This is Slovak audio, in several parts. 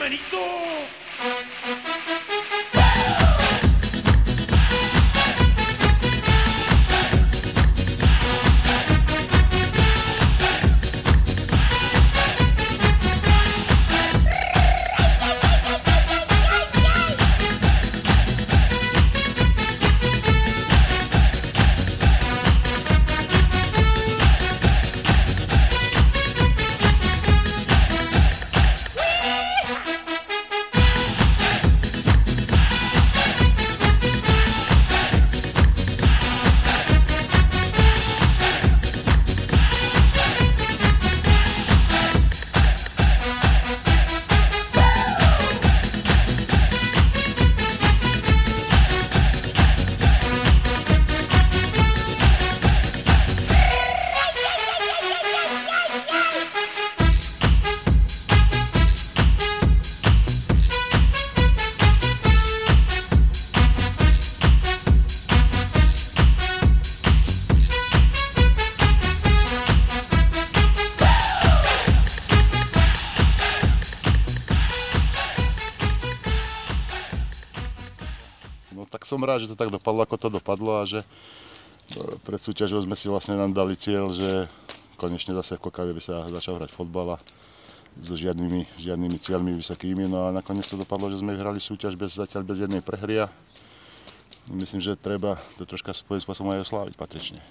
Benito! Tak som rád, že to tak dopadlo, ako to dopadlo a že pred súťažou sme si vlastne nám dali cieľ, že konečne zase v Kokave by sa začal hrať fotbal a so žiadnymi cieľmi vysokými. No a nakoniec to dopadlo, že sme hrali súťaž zatiaľ bez jednej prehry a myslím, že treba to troška svojím spôsobom aj osláviť patrične.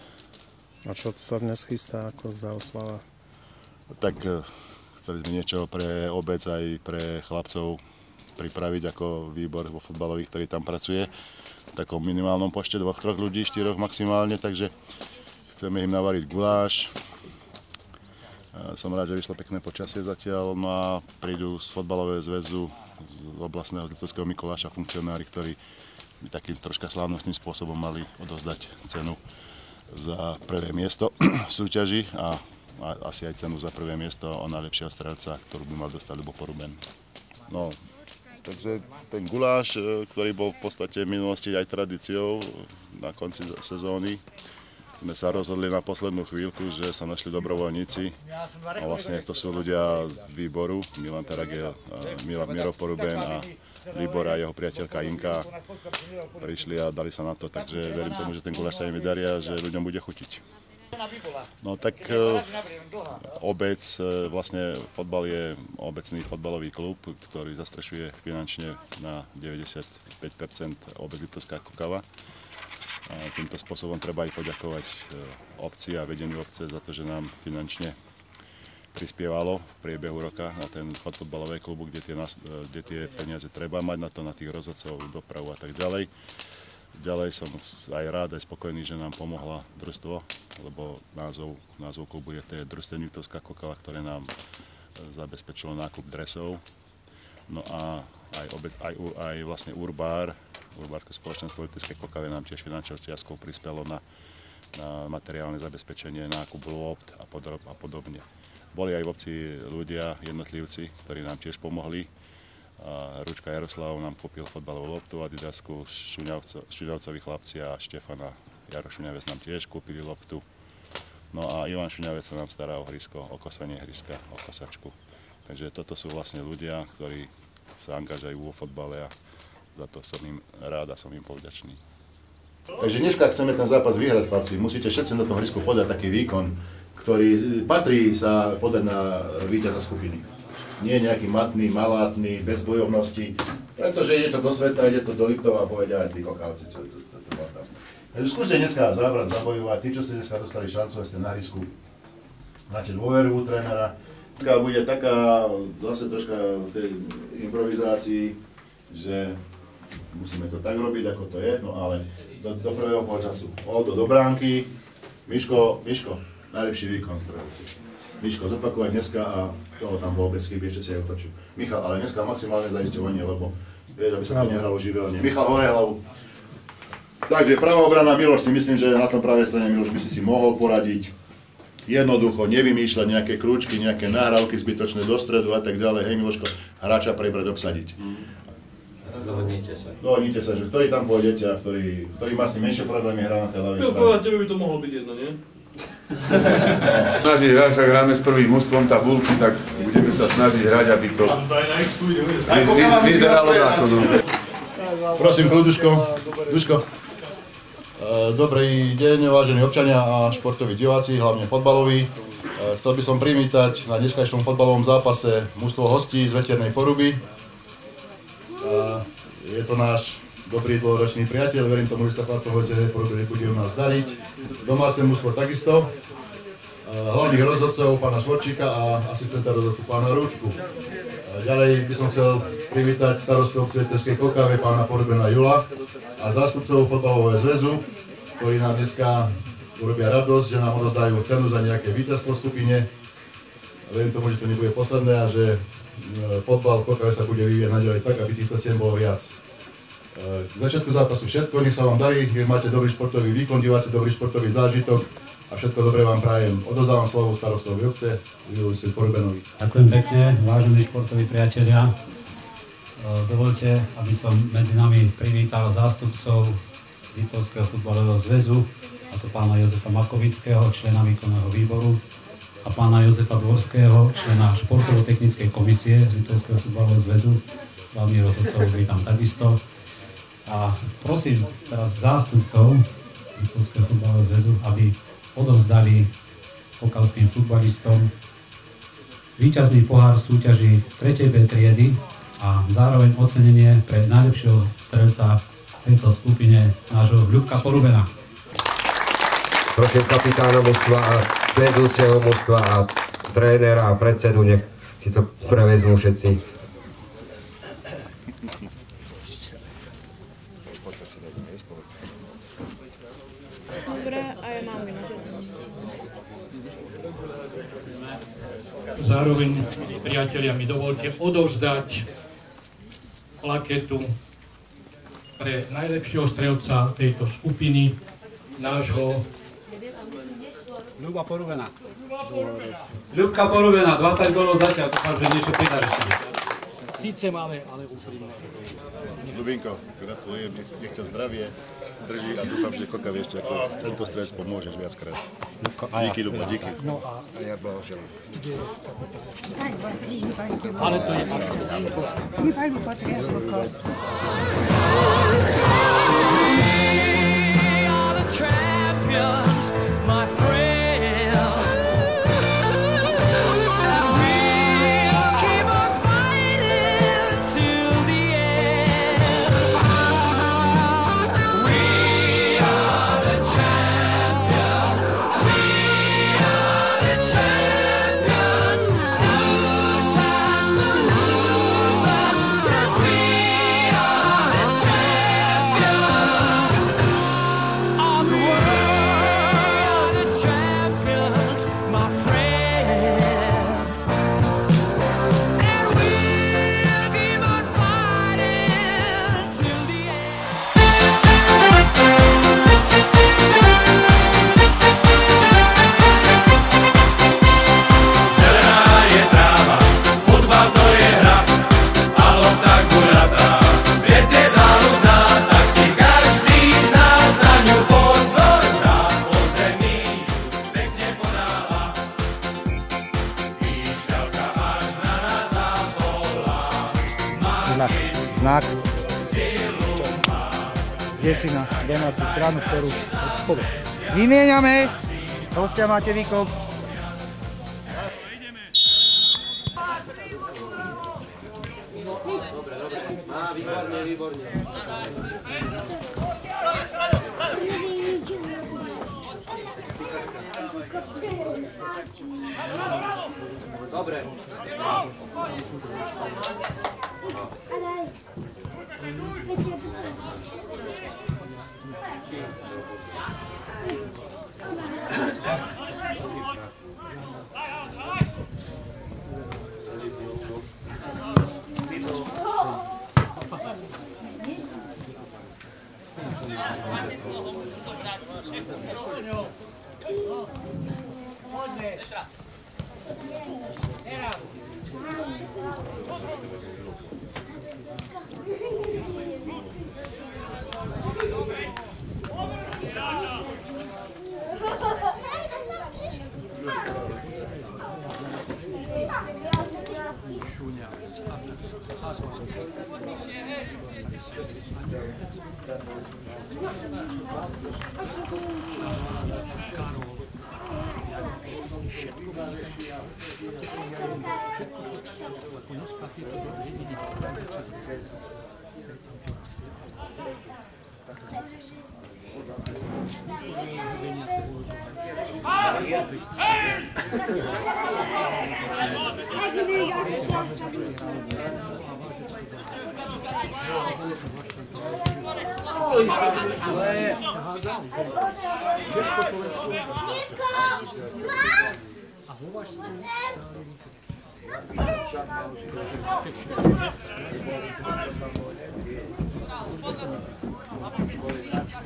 A čo sa dnes chystá ako za oslava? Tak chceli sme niečo pre obec aj pre chlapcov pripraviť ako výbor vo futbalových, ktorý tam pracuje v takom minimálnom počte 2-3 ľudí, 4 maximálne, takže chceme im navariť guláš. Som rád, že vyšlo pekné počasie zatiaľ, no a prídu z Fotbalového zväzu z oblastného Litovského Mikuláša funkcionári, ktorí by takým troška slávnostným spôsobom mali odovzdať cenu za prvé miesto v súťaži a asi aj cenu za prvé miesto o najlepšieho strelca, ktorú by mal dostať Ľubo Poruben. No, takže ten guláš, ktorý bol v podstate v minulosti aj tradíciou na konci sezóny, sme sa rozhodli na poslednú chvíľku, že sa našli dobrovoľníci. A vlastne to sú ľudia z výboru, Milan Taragel, Miro Poruben a Libor a jeho priateľka Inka. Prišli a dali sa na to, takže verím tomu, že ten guláš sa im vydarí a že ľuďom bude chutiť. No tak obec, vlastne fotbal je obecný fotbalový klub, ktorý zastrešuje finančne na 95% obec Liptovská Kokava. A týmto spôsobom treba aj poďakovať obci a vedeniu obce za to, že nám finančne prispievalo v priebehu roka na ten chod fotbalového klubu, kde tie peniaze treba mať na to, na tých rozhodcov, dopravu a tak ďalej. Ďalej som aj rád, aj spokojný, že nám pomohla družstvo, lebo názov klubu je Družstevník Liptovská Kokava, ktoré nám zabezpečilo nákup dresov. No a aj vlastne Urbárske spoločenstvo Liptovskej Kokave nám tiež finančnou čiastkou prispelo na materiálne zabezpečenie, nákup lopt a podobne. Boli aj v obci ľudia, jednotlivci, ktorí nám tiež pomohli. Ručka Jaroslav nám kúpil fotbalovú loptu, Adidasku, Šuňavcovi chlapci a Štefana Jaro Šuňavec nám tiež kúpili loptu. No a Ivan Šuňavec sa nám stará o hrysko, o kosanie hryska, o kosačku. Takže toto sú vlastne ľudia, ktorí sa angažujú vo fotbale a za to som im rád a som im povďačný. Takže dneska chceme ten zápas vyhrať, chlapci. Musíte všetci na tom hrisku podať taký výkon, ktorý patrí sa podať na víťaza skupiny. Nie nejaký matný, malátny, bez bojovnosti, pretože ide to do sveta, ide to do Liptova a povedia aj tí kokávci, čo to má tam. Takže skúste dneska zabrať, zabojovať, tí, čo ste dneska dostali šancu, ste na risku, máte dôveru u trénera. Dneska bude taká zase troška v tej improvizácii, že musíme to tak robiť, ako to je, no ale do prvého polčasu. Do bránky, Miško, najlepší výkon, ktorý chceš. Miško, zopakovať dneska a toho tam bolo bez chyby, ešte si aj otočil. Michal, ale dneska maximálne zaisťovanie, lebo vieš, aby sa to nehralo živelne. Michal, hore hlavu. Takže pravá obrana Miloš, si myslím, že na tom pravej strane Miloš by si mohol poradiť. Jednoducho, nevymýšľať nejaké krúčky, nejaké nahrávky zbytočné do stredu a tak ďalej. Hej Miloško, hráča prebrať, obsadiť. Dohodnite sa, že ktorý tam pôjdete a ktorý má s tým menšie problémy, hrá na tej ľavej strane. Povedať, tebe by to mohlo byť jedno, nie? Snaží hráč, ak hráme s prvým mužstvom tabulky, tak budeme sa snažiť hrať, aby to vyzeralo zákonom. Prosím, kľuduško. Duško. Dobrý deň, vážení občania a športoví diváci, hlavne fotbaloví. Chcel by som privítať na dneskajšom fotbalovom zápase mužstvo hostí z Veternej Poruby. Je to náš dobrý dlhoročný priateľ, verím tomu, že sa chlapcom Veternej Poruby bude u nás dariť. Domáce mužstvo takisto. Hlavných rozhodcov pána Švorčíka a asistenta rozhodcu pána Rúčku. Ďalej by som chcel privítať starostu obce Veterskej Kokave pána Porubena Jula a zástupcov fotbalového zväzu, ktorí nám dneska urobia radosť, že nám odozdajú cenu za nejaké víťazstvo v skupine. Verím tomu, že to nebude posledné a že fotbal v Kokave sa bude vyvíjať naďalej tak, aby týchto cien bolo viac. K začiatku zápasu všetko, nech sa vám darí, nech máte dobrý športový výkon, diváci dobrý športový zážitok a všetko dobré vám prajem. Odozdávam slovo starostovi obce, Juliusovi Porubenovi. Ďakujem pekne, vážení športoví priatelia. Dovoľte, aby som medzi nami privítal zástupcov Liptovského futbalového zväzu, a to pána Jozefa Makovického, člena výkonného výboru, a pána Jozefa Dvorského, člena športovo-technickej komisie Liptovského futbalového zväzu. Hlavných rozhodcov vítam takisto. A prosím teraz zástupcov Liptovského futbalového zväzu, aby odovzdali kokavským futbalistom víťazný pohár v súťaži 3. B triedy a zároveň ocenenie pre najlepšieho strelca v tejto skupine nášho Ľubka Porubena. Prosím kapitána mužstva a vedúceho mužstva a trénera a predsedu, nech si to prevezmú všetci. Zároveň, priatelia, mi dovolte odovzdať plaketu pre najlepšieho strelca tejto skupiny, nášho Ľuba Porubena. Ľubka Porubena, 20 gólov zatiaľ, dúfam, že niečo pridáš. síce máme, ale úprimne. Ľubinko, gratulujem, nech ťa zdravie drží a dúfam, že Kokav ešte ako tento strelec pomôžeš viackrát. Díky, Ľubo, díky. No a Ja blahoželám. ale to je až znak, kde si na domácu stranu, ktorú od spodu vymieňame. Hostia, máte výkop. Výborne. Dobre. Poďme.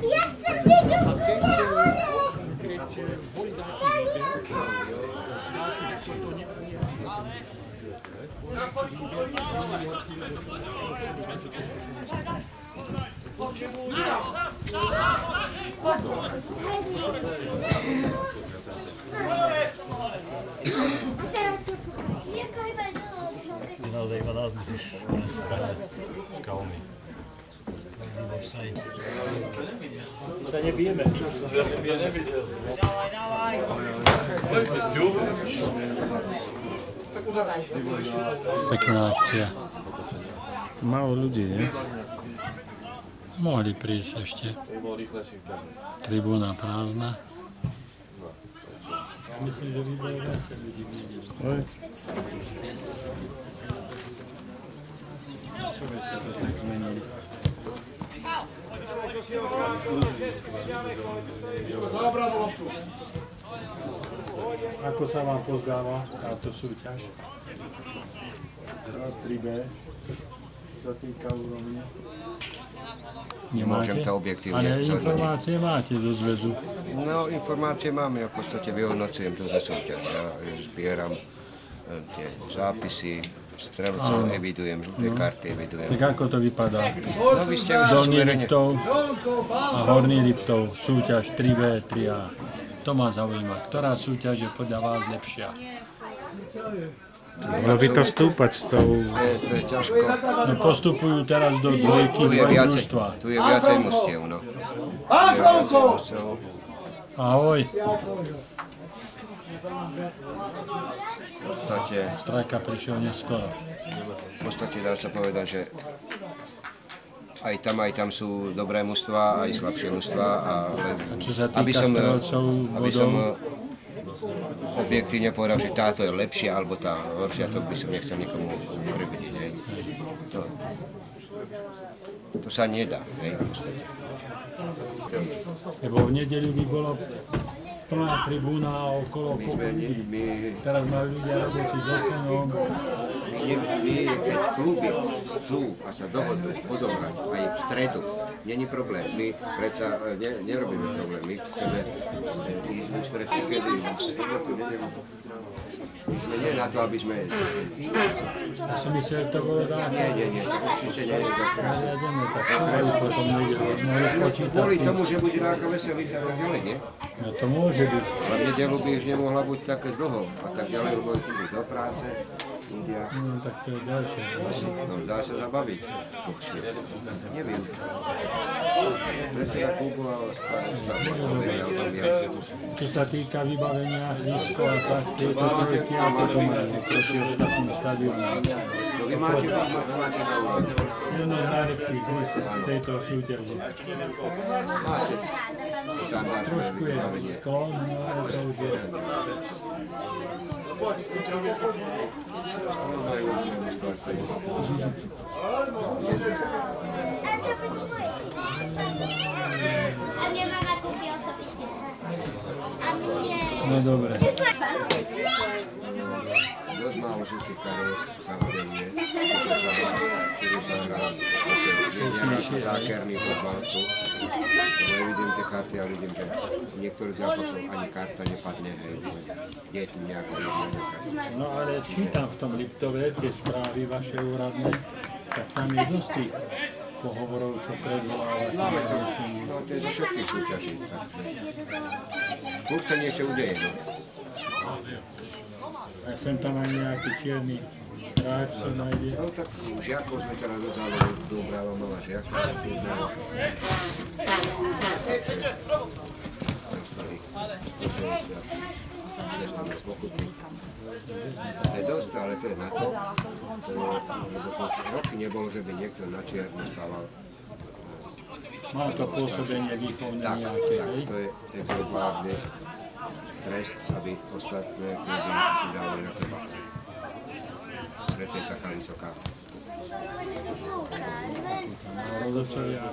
Ja chcę wiedzieć, Naozaj iba nás musíš starať s kalmi. Sa nebijeme. Ja som ja nevidel. Pekná akcia. Málo ľudí, nie? Mohli prísť ešte. Tribúna prázdna. Ja myslím, že by bolo viacej ľudí videli. Oj. Čo by sa to tak zmenili? Ako sa vám pozdáva táto súťaž? 3B sa týka úrovne. Nemôžem to objektívne Ale zhodnotiť. informácie máte zo zväzu? No, informácie máme, ja v podstate vyhodnocujem túto súťaž. Ja zbieram tie zápisy, strelcov evidujem, žlté karty evidujem. Tak ako to vypadá? No, vy ste už Dolný suverene. Liptov a Horný Liptov, súťaž 3B, 3A. To ma zaujíma. Ktorá súťaž je podľa vás lepšia? Malo by to stúpať s tou... To je ťažko. No postupujú teraz do dvojky, dvojdružstva. Tu je viacej mostiev, no. Ahoj. V podstate, Strajka prišiel neskoro. dá sa povedať, že aj tam sú dobré mužstvá, aj slabšie mužstvá, ale Čo sa týka strelcov aby som bodov, objektívne povedal, že táto je lepšia, alebo tá horšia, to by som nechcel niekomu ukrivdiť, hej. To sa nedá, hej, v podstate. lebo v nedeľu by bolo plná tribúna a okolo kopu ľudí. Teraz majú ľudia roboty s osenom. Keď kluby sú a sa dohodnú odohrať aj v stredu, není problém. My predsa nerobíme problém. My chceme ísť v stredu, kedy v sobotu, nedeľu. My sme nie na to, aby sme... Ja som myslel, že to bolo dávno. Nie, to určite nie je zakrásne. Ideme tak, čo potom nedeľu. Mohli počítať Kvôli s tým. tomu, že bude nejaká veselica a tak ďalej, nie? No to môže byť. A v nedeľu by už nemohla byť také dlho a tak ďalej, lebo idú do práce, ľudia. No tak to je ďalšie. No, dá sa zabaviť. Neviem. Predseda klubu a vedia o tom viac. Čo sa týka vybavenia hľadisko a tak, tieto trojky, ako to majú proti ostatným štadiónom. Vy máte na úrovni. Jedno z najlepších hľadisk z tejto súťaže. Máte štandardné Trošku je vybavenie. sklon, no ale to už je. A mnie mama kupi osobiście. A mnie... No dobre. Dosť málo žltých kariet sa udeluje, kedy sa hrá zákerný fotbal tu. Ja vidím tie karty a vidím, že v niektorých zápasoch ani karta nepadne, je tu nejaká jedna karta. No ale čítam v tom Liptove tie správy vaše úradné, tak tam je dosť tých pohovorov, čo predvolávate. Máme to, no to je zo všetkých súťaží. Klub sa niečo udeje, no. A sem tam aj nejaký čierny Hráč sa nájde. No tak žiakov sme teraz dodali, Dúbrava mala žiaka. To je dosť, ale to je na to, lebo to už roky nebolo, že by niekto na čierno stával. Má to pôsobenie výchovné Tak, nejaké, tak, hej? to je globálny trest, aby ostatné kluby si dali na teba. Preto je taká vysoká. Rozhodcovia.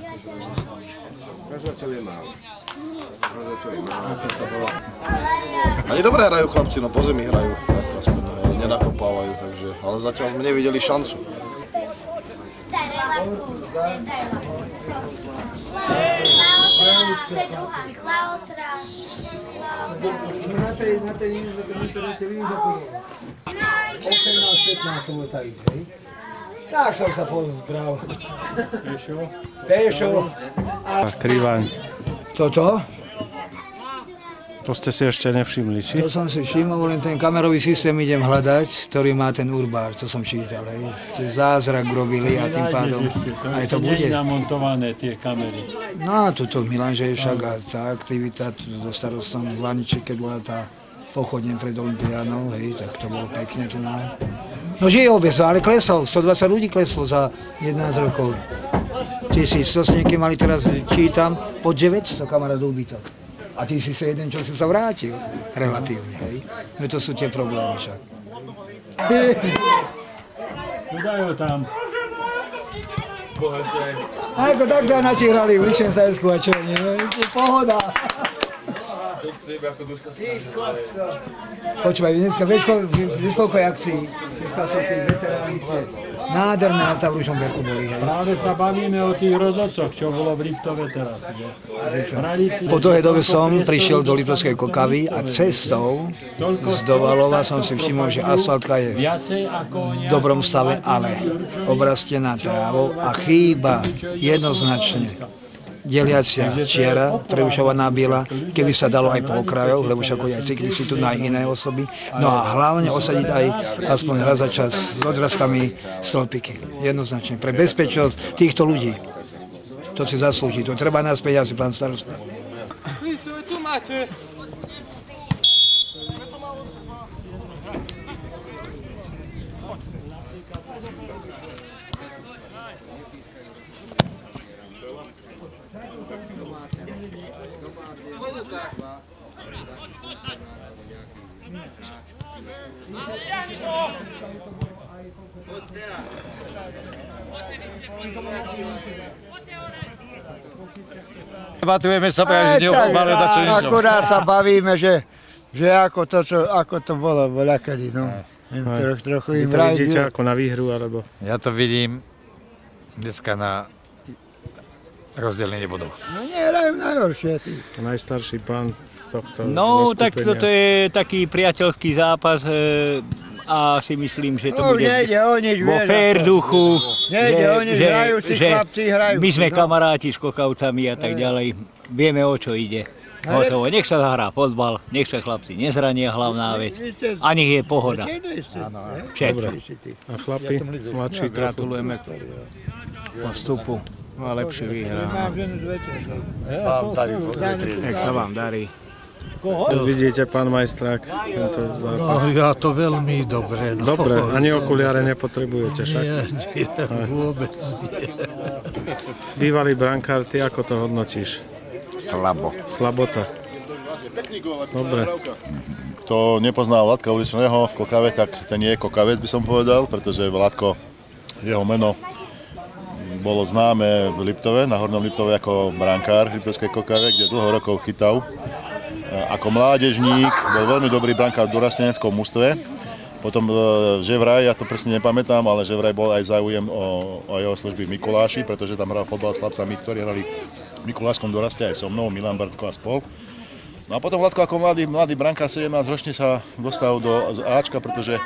Rozhodcov je málo. Rozhodcov je málo. Ani dobre hrajú chlapci, no po zemi hrajú, tak aspoň nenakopávajú, takže, ale zatiaľ sme nevideli šancu. Na tej televizor 18-15 som tady, hej? Tak som sa pozbral. Pešo. A Krivaň. Toto? To ste si ešte nevšimli, či? To som si všimol, len ten kamerový systém idem hľadať, ktorý má ten Urbár, to som čítal, hej. Zázrak robili a tým pádom aj to bude. Nie je namontované tie kamery. No a tuto v Milanže je však a tá aktivita so starostom v Laniče, keď bola tá pochodne pred Olympiánou, hej, tak to bolo pekne tu na. No žije obec, ale klesol, 120 ľudí kleslo za 11 rokov. 1100 niekedy mali teraz, čítam, pod 900 kamarátov úbytok. A ty si sa jeden, čo si sa vrátil, relatívne, hej. No to sú tie problémy však. Dajú tam. Ako takto naši hrali v Lichtensteinsku a čo, nie? Pohoda. Počúvaj, dneska vieš koľko je akcií? Dneska sú tí veteráni, nádherné auta v Ružomberku boli. Práve sa bavíme o tých rozhodcoch, čo bolo v Liptove teraz. Po dlhej dobe som prišiel do Liptovskej Kokavy a cestou z Dovalova som si všimol, že asfaltka je v dobrom stave, ale obrastená trávou a chýba jednoznačne deliacia čiara, preušovaná biela, keby sa dalo aj po okrajoch, lebo však aj cyklisti tu na iné osoby. No a hlavne osadiť aj aspoň raz za čas s odrazkami stĺpiky. Jednoznačne. Pre bezpečnosť týchto ľudí. To si zaslúži. To treba naspäť asi, pán starosta. Tu máte. Debatujeme sa, že neochopáme na čo ničom. Akurát sa bavíme, že ako to bolo voľakedy, no. Trochu im Vy to vidíte ako na výhru, alebo? Ja to vidím dneska na rozdelenie bodov. No nehrajú najhoršie, ty. Najstarší pán z tohto No, tak toto je taký priateľský zápas a si myslím, že to bude vo fér duchu, že my sme kamaráti s Kokavcami a tak ďalej. Vieme, o čo ide. Hotovo. Nech sa zahrá fotbal, nech sa chlapci nezrania, hlavná vec. A nech je pohoda. Všetko. A chlapi, mladší, gratulujeme postupu. A lepšie vyhrá. Nech sa vám darí. Vidíte, pán majstrák, tento zápas? No, ja to veľmi dobre. No. Dobre, ani okuliare nepotrebujete však? Nie, vôbec nie. Bývalý brankár, ty ako to hodnotíš? Slabo. Slabota. Dobre. Kto nepozná Vladka Uličného v Kokave, tak ten nie je Kokavec, by som povedal, pretože Vladko, jeho meno bolo známe v Liptove, na Hornom Liptove ako brankár v Liptovskej Kokave, kde dlho rokov chytal. Ako mládežník bol veľmi dobrý brankár v dorasteneckom mužstve. Potom že vraj, ja to presne nepamätám, ale že vraj bol aj záujem o jeho služby v Mikuláši, pretože tam hral fotbal s chlapcami, ktorí hrali v Mikulášskom doraste aj so mnou, Milan Bartko a spol. No a potom Vladko ako mladý brankár 17 ročne sa dostal do Ačka, pretože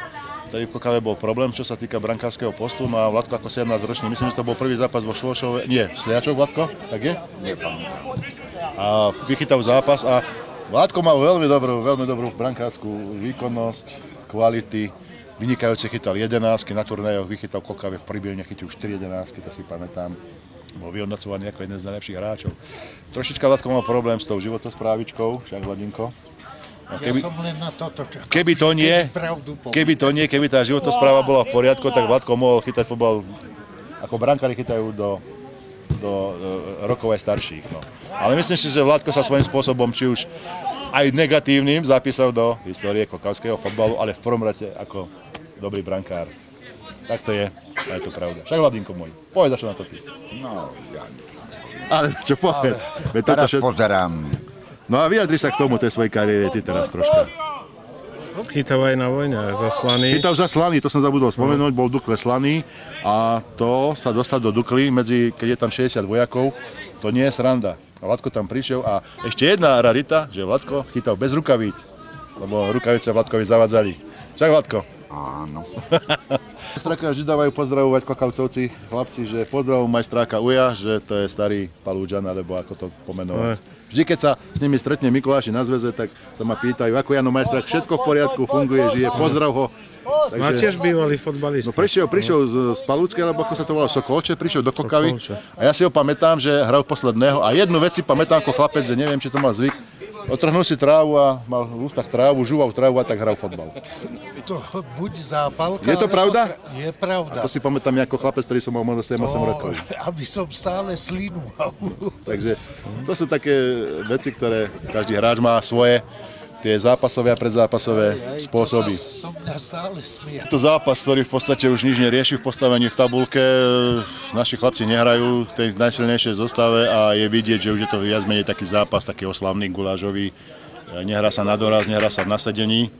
tady v Kokave bol problém, čo sa týka brankárskeho postu. No a Vladko ako 17 ročný, myslím, že to bol prvý zápas vo Švošove, nie, v Sliačoch, Vladko, tak je? A vychytal zápas a Vladko mal veľmi dobrú brankárskú výkonnosť, kvality vynikajúce chytal 11, na turnajoch vychytal Kokave v Pribilne, chytil 4 11, to si pamätám. Bol vyhodnocovaný ako jeden z najlepších hráčov. Trošička Vladko mal problém s tou životosprávičkou, však Vladinko. Ja som len na toto čakal. Keby tá životospráva bola v poriadku, tak Vladko mohol chytať futbal, ako brankári chytajú do rokov aj starších. No. Ale myslím si, že Vladko sa svojím spôsobom, či už aj negatívnym, zapísal do histórie kokavského futbalu, ale v prvom rade ako dobrý brankár. Tak to je, a je to pravda. Však Vladinko môj, povedz, čo na to ty. No, ja Ale čo povedz? teraz pozerám. No a vyjadri sa k tomu tej svojej kariére, ty teraz troška. Chytal aj na vojne, za Slaný. Chytal za Slaný, to som zabudol spomenúť, bol v Dukle Slaný a to sa dostal do Dukly, keď je tam 60 vojakov, to nie je sranda. A Vladko tam prišiel a ešte jedna rarita, že Vladko chytal bez rukavíc, lebo rukavice Vladkovi zavadzali. Však Vladko? Áno. Majstráka vždy dávajú pozdravovať kokavcovci, chlapci, že pozdravujú majstráka Uja, že to je starý Palúdžan, alebo ako to pomenovať. Vždy, keď sa s nimi stretne Mikuláši na zväze, tak sa ma pýtajú, ako Jano Majstrák, všetko v poriadku, funguje, žije, pozdrav ho. Takže, má tiež bývalý fotbalista. No prišiel z Palúdskej, alebo ako sa to volalo, Sokolče, prišiel do Kokavy a ja si ho pamätám, že hral posledného a jednu vec si pamätám ako chlapec, že neviem, či to mal zvyk, otrhnul si trávu a mal v ústach trávu, žúval trávu a tak hral fotbal. To buď zápalka, je to pravda? Je pravda. A to si pamätám ako chlapec, ktorý som mal možno 7-8 rokov. Aby som stále slinu mal. Takže to sú také veci, ktoré každý hráč má svoje, tie zápasové a predzápasové spôsoby. Je to zápas, ktorý v podstate už nič nerieši v postavení v tabulke. Naši chlapci nehrajú v tej najsilnejšej zostave a je vidieť, že už je to viac menej taký zápas, taký oslavný, gulážový. Nehrá sa na doraz, nehrá sa na sedení.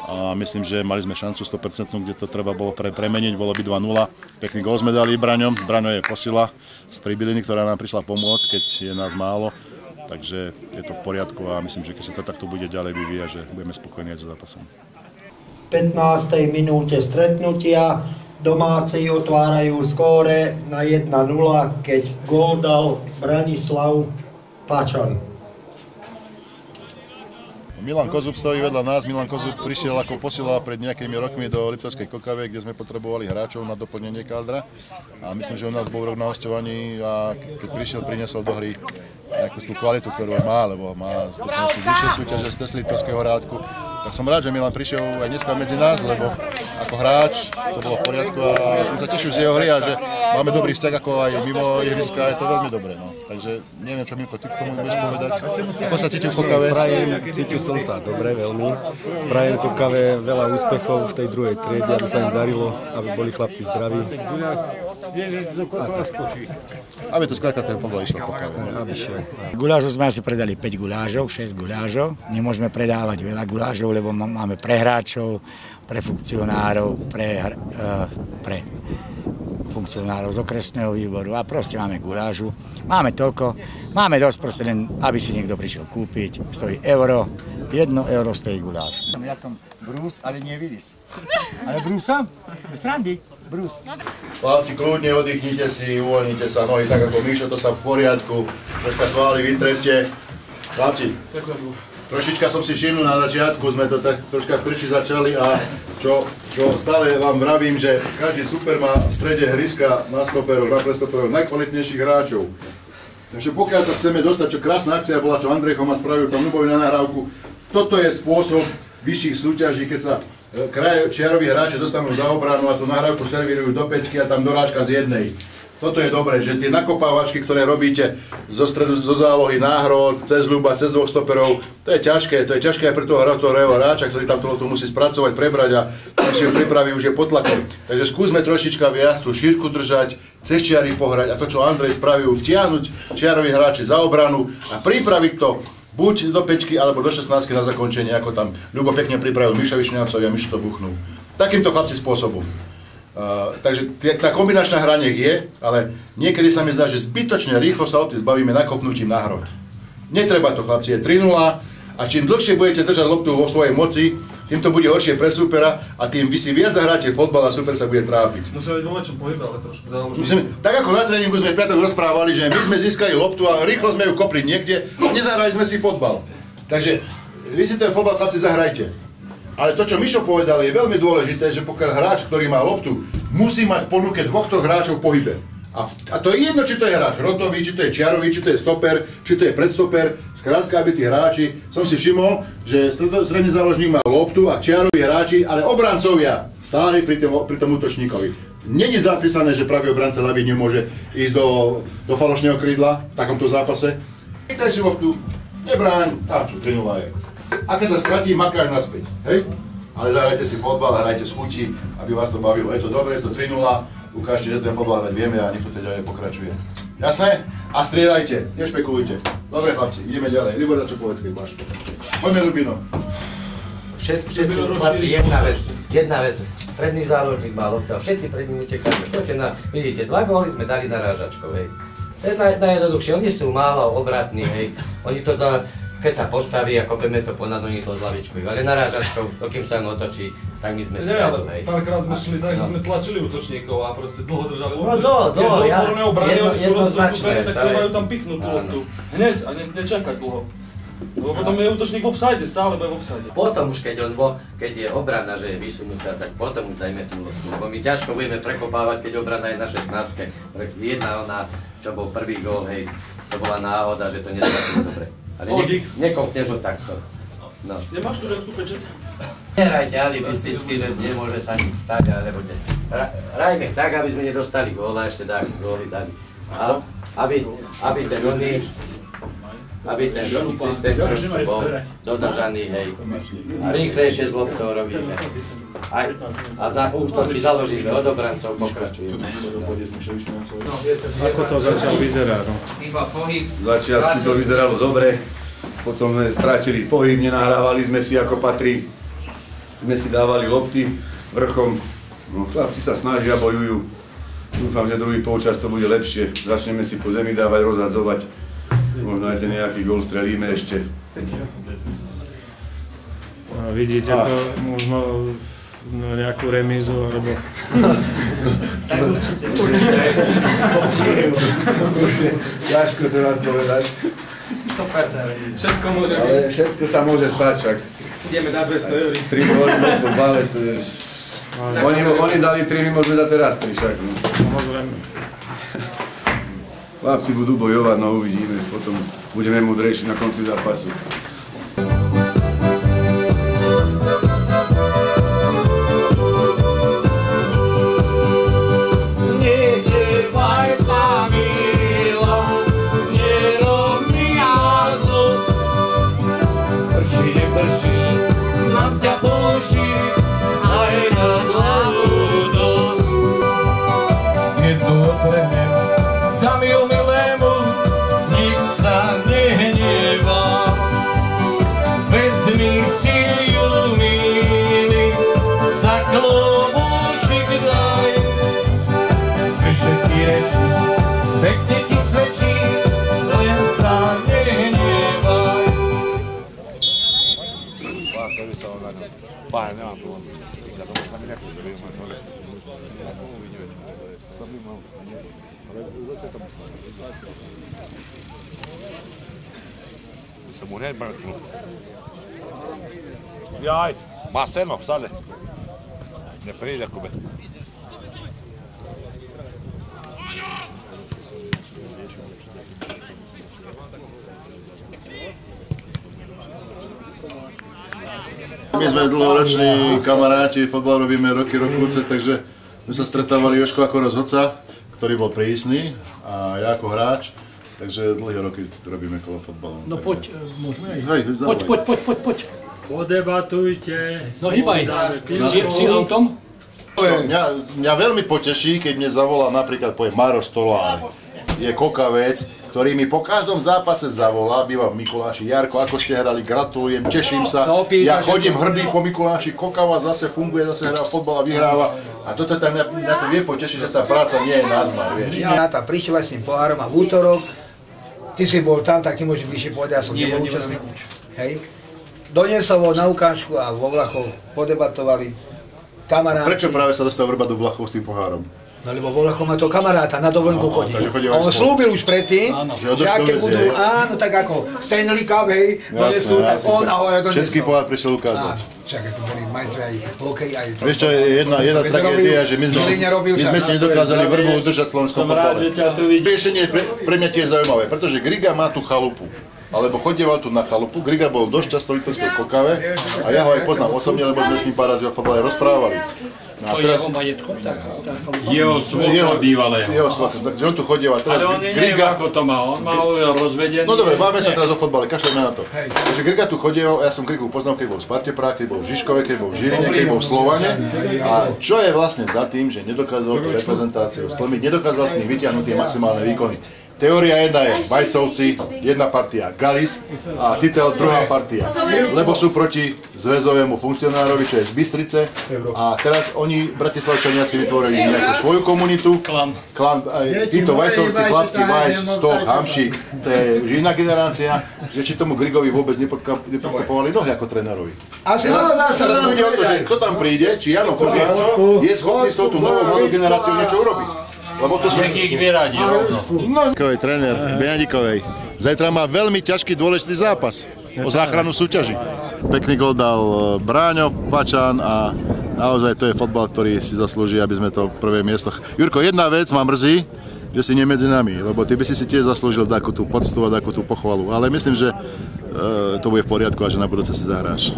A myslím, že mali sme šancu 100%, kde to treba bolo premeniť, bolo by 2-0. Pekný gól sme dali Braňom. Braňo je posila z Pribiliny, ktorá nám prišla pomôcť, keď je nás málo. Takže je to v poriadku a myslím, že keď sa to takto bude ďalej vyvíjať, že budeme spokojní aj so zápasom. V 15. minúte stretnutia domáci otvárajú skóre na 1-0, keď gól dal Branislav Pačan. Milan Kozub stojí vedľa nás. Milan Kozub prišiel ako posila pred nejakými rokmi do Liptovskej Kokave, kde sme potrebovali hráčov na doplnenie kádra. A myslím, že u nás bol rok na hosťovaní a keď prišiel, priniesol do hry nejakú tú kvalitu, ktorú má, lebo má skúsenosti z vyššej súťaže z Teslítovského hrádku. Tak som rád, že Milan prišiel aj dneska medzi nás, lebo ako hráč to bolo v poriadku a som sa tešil z jeho hry a že máme dobrý vzťah ako aj mimo ihriska, je to veľmi dobré. No. Takže neviem, čo Milko, ty k tomu budeš povedať. Ako sa cítil v Kokave? Cítil som sa dobre, veľmi. Prajem Kokave veľa úspechov v tej druhej triede, aby sa im darilo, aby boli chlapci zdraví. Aby to skrátka ten futbal išlo v Kokave. Gulášov sme asi predali 5 gulášov, 6 gulášov. Nemôžeme predávať veľa gulášov, lebo máme pre hráčov, pre funkcionárov, pre funkcionárov z okresného výboru a proste máme gulášu. Máme toľko, máme dosť proste len, aby si niekto prišiel kúpiť. Stojí euro, 1 euro stojí guláš. Ja som Brus, ale nie Willis. Ale Brusa? Strandy, Brus. Chlapci, kľudne oddychnite si, uvoľnite sa nohy, tak ako Míšo, to sa v poriadku. Troška svaly vytrepte. Chlapci, trošička som si všimnul na začiatku, sme to tak troška v kriči začali a čo stále vám vravím, že každý super má v strede hryska na stoperov, na prestoperov najkvalitnejších hráčov. Takže pokiaľ sa chceme dostať, čo krásna akcia bola, čo Andrej Choma spravil tam Ľubovi na nahrávku, toto je spôsob vyšších súťaží, keď sa čiaroví hráči dostanú za obranu a tú nahrávku servírujú do päťky a tam dorážka z jednej. Toto je dobré, že tie nakopávačky, ktoré robíte zo stredu, zo zálohy, náhrod, cez ľuba, cez dvoch stoperov, to je ťažké aj pre toho hráča, ktorý tam to musí spracovať, prebrať a keď si ho pripraví, už je pod tlakom. Takže skúsme trošička viac tú šírku držať, cez čiary pohrať a to, čo Andrej spravil, vtiahnuť čiaroví hráči za obranu a pripraviť to buď do 5 alebo do 16 na zakončenie, ako tam Ľubo pekne pripravil Mišovi Šňavcovi a Mišo to buchnul. Takýmto chlapci spôsobom. Takže tá kombinačná hra nech je, ale niekedy sa mi zdá, že zbytočne rýchlo sa lopty zbavíme nakopnutím na hrot. Netreba to, chlapci, je 3-0 a čím dlhšie budete držať loptu vo svojej moci, tým to bude horšie pre supera a tým vy si viac zahráte fotbal a super sa bude trápiť. Musíme byť doma čo pohybe, ale trošku záložiť. Tak ako na tréningu sme v piatok rozprávali, že my sme získali loptu a rýchlo sme ju kopli niekde a nezahrali sme si fotbal. Takže vy si ten fotbal, chlapci, zahrajte. Ale to, čo Mišo povedal, je veľmi dôležité, že pokiaľ hráč, ktorý má loptu, musí mať v ponuke dvoch hráčov v pohybe. A to je jedno, či to je hráč rotový, či to je čiarový, či to je stoper, či to je predstoper. Skrátka, aby tí hráči, som si všimol, že stredný záložník má loptu a čiaroví hráči, ale obrancovia stáli pri tom útočníkovi. Není zapísané, že pravý obranca ľavý nemôže ísť do falošného krídla v takomto zápase. Chytaj si loptu, nebráň, a čo, 3-0 je. A keď sa stratí, makáš naspäť, hej? Ale zahrajte si fotbal, hrajte z chuti, aby vás to bavilo. Je to dobré, je to 3-0, ukážte, že ten fotbal hrať vieme a nech to teda pokračuje. Jasné? A strieľajte, nešpekulujte. Dobre chlapci, ideme ďalej. Libor, čo povedz, keď máš to. Poďme, Rubino. Všetci chlapci, jedna vec. Stredný záložník má loptu a všetci pred ním utekáme. Poďte na, vidíte, 2 góly sme dali narážačkov, hej. To je najjednoduchšie, oni sú málo obratní, hej. Oni to keď sa postaví a kopeme to ponad, oni to z lavičku. Ale narážačkou, dokým sa on otočí, tak my sme vpredu, hej. Párkrát sme šli tak, že sme tlačili útočníkov a proste dlho držali loptu. No dlho, ja. Keď obrany, oni sú jednoznačné, tak to majú tam pichnúť tú loptu. Hneď a nečakať dlho. Lebo potom je útočník v offside, stále bude v offside. Potom už keď je obrana, že je vysunutá, tak potom už dajme tú loptu. Lebo my ťažko budeme prekopávať, keď obrana je na 16. Jedna ona, čo bol prvý gól, hej, to bola náhoda, že to nedopadlo dobre. Ale nekopneš ho takto. No. Nemáš tureckú pečeť? Nehrajte alibisticky, že nemôže sa nič stať, alebo ne. Hrajme tak, aby sme nedostali góla, ešte dáky góly dali. A aby ten systém trošku bol dodržaný, hej. A rýchlejšie z loptou robíme. A za ústupy založíme od obrancov, pokračujeme. Ako to začal vyzerať? V začiatku to vyzeralo dobre, potom sme strátili pohyb, nenahrávali sme si ako patrí. Sme si dávali lopty vrchom. No, chlapci sa snažia, bojujú. Dúfam, že druhý polčas to bude lepšie. Začneme si po zemi dávať, rozhadzovať. Možno aj ten nejaký gól strelíme ešte. A vidíte to možno nejakú remízu, alebo... Tak určite. Ťažko teraz povedať. 100%. Všetko môže byť. Ale všetko sa môže stať, však. Ideme na 200 eur. 3 góly vo futbale, to je... Oni dali 3, my môžeme dať teraz 3, však. Chlapci budú bojovať, no uvidíme, potom budeme múdrejší na konci zápasu. Nehnevaj sa, milá, nerob mi ja zlosť. Prší, neprší, mám ťa boží, aj na hlavu dosť. Je to pre mňa, dám ju milému, nik sa nehnevá. Vezmi si ju, milý, za klobúčik daj. Že ti rečí, pekne ti svedčí, len sa nehnevaj. Páne, nemám problém. Za to sa mi nechce, že vieme, ale... Uvidíme. To by mal... Ale zase to... Se mu hneď mrknú. Jaj, má seno, sade. Ne pride, Kube. My sme dlhoroční kamaráti, fotbal robíme roky, rokúce, takže sme sa stretávali Jožko ako rozhodca, ktorý bol prísny, a ja ako hráč, takže dlhé roky robíme kolo fotbalu. No poď, môžeme aj. Hej, poď. Podebatujte. No hýbaj, si autom? Mňa veľmi poteší, keď mne zavolá napríklad Maro Stolár. Je kokavec, ktorý mi po každom zápase zavolá, býva v Mikuláši. Jarko, ako ste hrali, gratulujem, teším sa. Ja chodím hrdý po Mikuláši, kokava zase funguje, zase hrá fotbal a vyhráva. A toto mňa to vie potešiť, že tá práca nie je názmar, vieš. Ja tam prišiel s tým pohárom a v útorok, ty si bol tam, tak ty môžeš bližšie povedať, ja som nebol účastný. Hej. Doniesol ho na ukážku a vo Vlachov podebatovali. Kamaráti. Prečo práve sa dostal Vrba do Vlachov s tým pohárom? No lebo Volachov má to kamaráta, na dovolenku chodí. A on slúbil už predtým, že aké budú, áno, tak ako strenili káv, hej, donesú, tak on a donesú. Český pohár prišiel ukázať. Čakaj, to boli majstri aj hokej, aj... Vieš čo, jedna tragédia, že my sme si nedokázali vrbu udržať v slovenskom fotbale. Riešenie je pre mňa tiež zaujímavé, pretože Griga má tú chalupu. Alebo chodieval tu na chalupu, Griga bol dosť často v Litovskej Kokave a ja ho aj poznám osobne, lebo sme s ním pár razy o fotbale rozprávali. No to teraz... jeho majetkom, jeho svokra bývalého. Jeho svokra, takže on tu chodieval. Ale on neviem, ako to má, on má rozvedený. No dobre, máme sa teraz o fotbale, kašľame na to. Takže Griga tu chodieval, ja som Grigu poznal, keď bol v Sparte Praha, keď bol v Žižkove, keď bol v Žiline, keď bol v Slovane. A čo je vlastne za tým, že nedokázal tú reprezentáciu stlmiť, nedokázal s nich vyťahnuť tie maximálne výkony. Teória jedna je Vajsovci, jedna partia Galis a Titel druhá partia. Lebo sú proti zväzovému funkcionárovi, čo je z Bystrice. A teraz oni, Bratislavčania, si vytvorili nejakú svoju komunitu. Klan. Títo Vajsovci, chlapci, Vajs, Stok, Hamšík, to je už iná generácia, že či tomu Grigovi vôbec nepodkopovali nohy ako trénerovi. Teraz bude o to, že kto tam príde, či Jano Koziač je schopný s touto novou mladou generáciou niečo urobiť. Lebo to sú... Nech ich vyradí rovno. Tréner Beňadikovej. Zajtra má veľmi ťažký, dôležitý zápas o záchranu súťaži. Pekný gól dal Bráňo, Pačan a naozaj to je fotbal, ktorý si zaslúži, aby sme to prvé miesto... Jurko, jedna vec ma mrzí, že si nie medzi nami, lebo ty by si tiež zaslúžil takú tú poctu a takú tú pochvalu. Ale myslím, že to bude v poriadku a že na budúce si zahráš.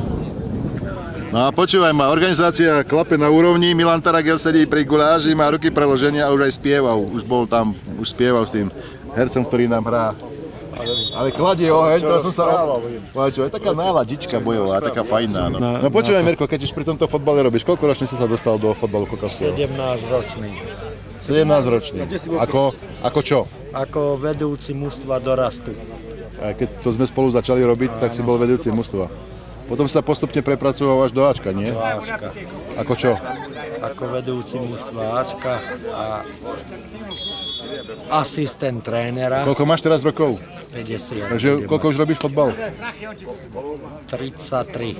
No a počúvaj ma, organizácia klape na úrovni, Milan Taragel sedí pri guláži, má ruky preložené a už aj spieval, už bol tam, už spieval s tým hercom, ktorý nám hrá. Ale kladie oheň, to som sa... Počúvaj, taká náladička bojová, taká fajná. No počúvaj Mirko, keď už pri tomto fotbale robíš, koľko ročný si sa dostal do fotbalu kokavského? 17-ročný. 17-ročný. Ako čo? Ako vedúci mužstva dorastu. A keď to sme spolu začali robiť, tak si bol vedúci mužstva. Potom sa postupne prepracoval až do Ačka, nie? Do Ačka. Ako čo? Ako vedúci mužstva Ačka a asistent trénera. Koľko máš teraz rokov? 50. Takže koľko už robíš fotbal? 33.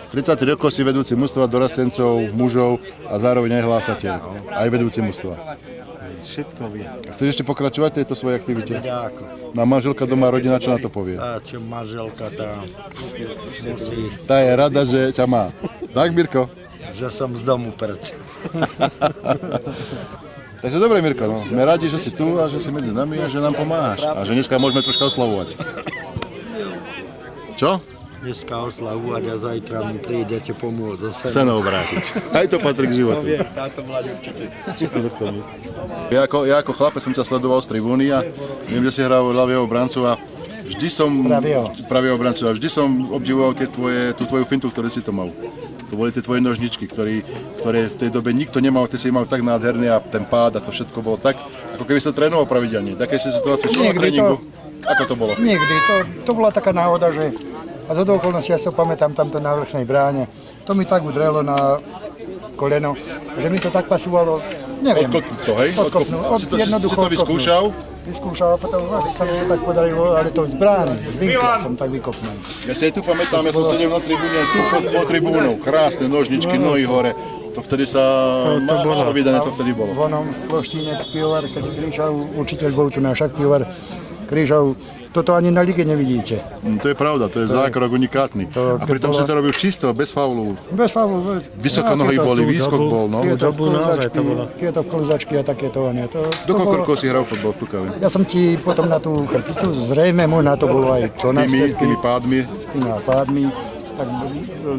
33 rokov si vedúci mužstva dorastencov, mužov a zároveň aj hlásateľ. Aj vedúci mužstva. Všetko vie. Chceš ešte pokračovať v tejto svojej aktivite? Ďakujem. Na manželka doma, rodina, čo na to povie? A čo manželka tá musí... Tá je rada, že ťa má. Tak, Mirko? Že som z domu preč. Takže dobre, Mirko, no. Sme radi, že si tu a že si medzi nami a že nám pomáhaš. A že dneska môžeme troška oslavovať. Čo? Dneska oslavovať a zajtra mi prídete pomôcť zase. Seno obrátiť. Aj to patrí k životu. Táto mladí určite. Ja ako chlapec som ťa sledoval z tribúny a viem, že si hral ľavého brancu a vždy som... Pravého brancu a vždy som obdivoval tú tvoju fintu, ktorú si to mal. To boli tie tvoje nožničky, ktoré v tej dobe nikto nemal, ty si mal tak nádherný a ten pád a to všetko bolo tak, ako keby sa trénoval pravidelne. Také si situácie v tréningu. Ako to bolo? Niekdy, to bola taká náhoda, že... A do okolnosti, ja sa pamätám tamto na vrchnej bráne, to mi tak udrelo na koleno, že mi to tak pasovalo, neviem. Odkopnúť to, hej? Si to vyskúšal? Vyskúšal a potom vlastne sa mi to tak podarilo, ale to z brány, z vinkla som tak vykopnul. Ja si aj tu pamätám, ja som sedel na tribúne, tu po tribúnou, krásne nožničky, nohy hore. To vtedy sa málo vydané, to vtedy bolo. V onom Ploštine pivovar, keď kričal, učiteľ bol tu náš pivovar, križal, toto ani na lige nevidíte. To je pravda, to je zákrok unikátny. A pritom si to robil čisto, bez faulu. Bez faulu. Vysoko nohy boli, výskok bol. Tieto kluzačky a takéto. Do koľko rokov si hral fotbal v Kukave? Ja som ti potom na tú chrbticu, zrejme možná to bolo aj to následky. Tými pádmi? Tými pádmi. Tak